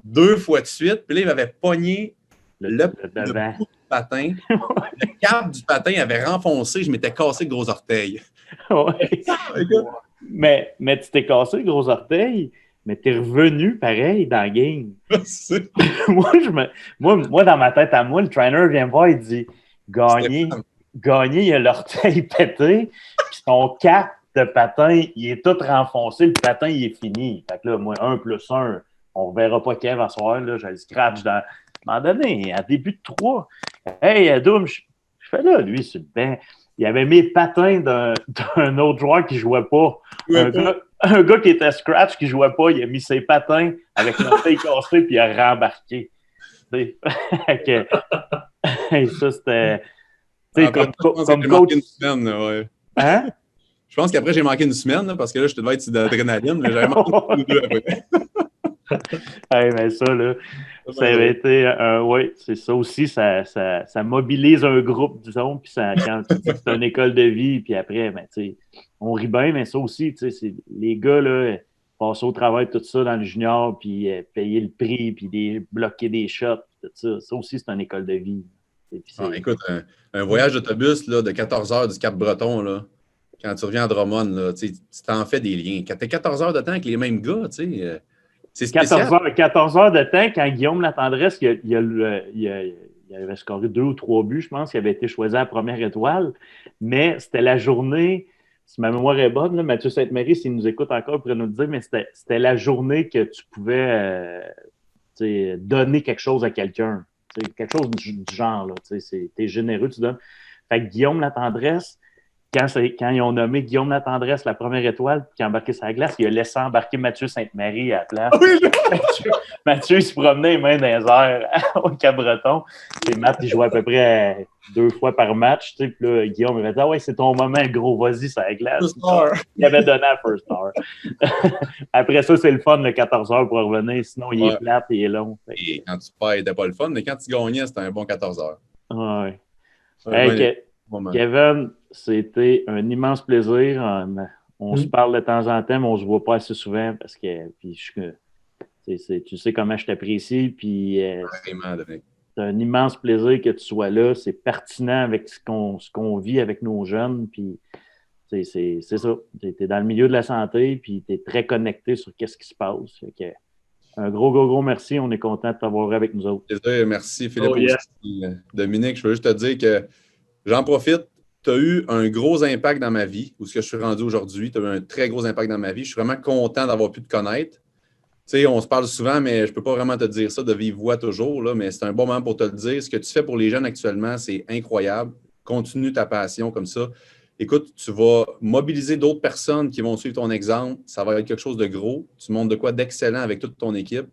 2 fois de suite. Puis là, il m'avait pogné le bout du patin. Le câble du patin avait renfoncé, je m'étais cassé le gros orteil.
Ouais. Mais tu t'es cassé le gros orteil, mais t'es revenu pareil dans la game. moi, dans ma tête à moi, le trainer vient me voir, il dit gagner, il a l'orteil pété, puis son cap de patin, il est tout renfoncé, le patin, il est fini. Fait que là, moi, 1+1, on ne reverra pas Kev à soir, là, j'ai le scratch dans. À un moment donné, à début de 3, hey, Doom, je fais là, lui, sur le banc. Il avait mis le patin d'un autre joueur qui ne jouait pas. Un gars qui était scratch, qui ne jouait pas, il a mis ses patins avec l'orteil cassé, puis il a rembarqué. Ça, c'était. Comme coach.
Une semaine, ouais.
Hein?
Je pense qu'après, j'ai manqué une semaine, là, parce que là, je devais être sur de l'adrénaline, mais j'avais manqué 2 après.
Mais ça, là, ça avait été oui, c'est ça aussi, ça mobilise un groupe, disons, puis quand tu dis que c'est une école de vie, puis après, ben, tu sais, on rit bien, mais ça aussi, tu sais, les gars, là, passer au travail, tout ça dans le junior, puis payer le prix, puis bloquer des shots, tout ça, ça aussi, c'est une école de vie.
Écoute, un voyage d'autobus là, de 14 heures du Cap-Breton, là, quand tu reviens à Drummond, là, tu t'en fais des liens. Quand tu as 14 heures de temps avec les mêmes gars, tu sais, c'est spécial.
14 heures de temps, quand Guillaume Latendresse, il avait scoré 2 ou 3 buts, je pense, il avait été choisi à la première étoile, mais c'était la journée, si ma mémoire est bonne, là, Mathieu Sainte-Marie, s'il nous écoute encore, il pourrait nous le dire, mais c'était la journée que tu pouvais donner quelque chose à quelqu'un. Quelque chose du genre, là, t'es généreux, tu donnes. Fait que Guillaume Latendresse, quand ils ont nommé Guillaume Latendresse la première étoile, puis qu'il a embarqué sur la glace, il a laissé embarquer Mathieu Sainte-Marie à la place. Mathieu se promenait les mains dans les airs au Cap-Breton. Et Matt, il jouait à peu près 2 fois par match. Puis là, Guillaume, il avait dit « Ah ouais, c'est ton moment, gros, vas-y sur la glace. » Il avait donné à First Star. Après ça, c'est le fun, le 14 heures pour revenir. Sinon, il est plate et il est long.
Et quand tu perds, il n'était pas le fun, mais quand tu gagnais, c'était un bon 14 heures.
Ouais. Hey, Kevin, c'était un immense plaisir. On se parle de temps en temps, mais on ne se voit pas assez souvent parce que tu sais comment je t'apprécie. Puis c'est un immense plaisir que tu sois là. C'est pertinent avec ce qu'on vit avec nos jeunes. Puis c'est ça. Tu es dans le milieu de la santé, puis tu es très connecté sur ce qui se passe. Un gros merci. On est content de t'avoir avec nous autres.
Merci, Philippe. Aussi. Dominique, je veux juste te dire que j'en profite. Tu as eu un gros impact dans ma vie, où ce que je suis rendu aujourd'hui. Tu as eu un très gros impact dans ma vie. Je suis vraiment content d'avoir pu te connaître. Tu sais, on se parle souvent, mais je ne peux pas vraiment te dire ça de vive voix toujours, là, mais c'est un bon moment pour te le dire. Ce que tu fais pour les jeunes actuellement, c'est incroyable. Continue ta passion comme ça. Écoute, tu vas mobiliser d'autres personnes qui vont suivre ton exemple. Ça va être quelque chose de gros. Tu montres de quoi d'excellent avec toute ton équipe.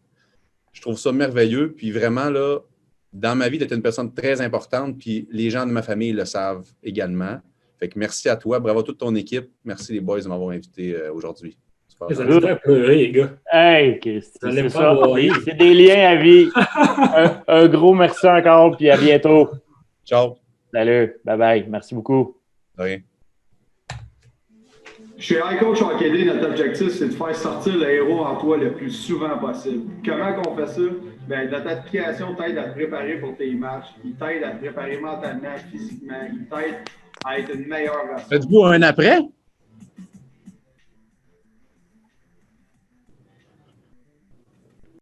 Je trouve ça merveilleux. Puis vraiment, là, dans ma vie, tu étais une personne très importante. Puis les gens de ma famille le savent également. Fait que merci à toi. Bravo à toute ton équipe. Merci les boys de m'avoir invité aujourd'hui.
Vous allez pas pleurer, les gars.
Hey, c'est ça. C'est des liens à vie. un gros merci encore. Puis à bientôt.
Ciao.
Salut. Bye-bye. Merci beaucoup.
Oui.
Chez iCoach Hockey, notre objectif, c'est de faire sortir le héros en toi le plus souvent possible. Comment qu'on fait ça? Bien, notre application t'aide à te préparer pour tes matchs. Il t'aide à te préparer mentalement, physiquement. Il t'aide à être une meilleure version.
Faites-vous un après?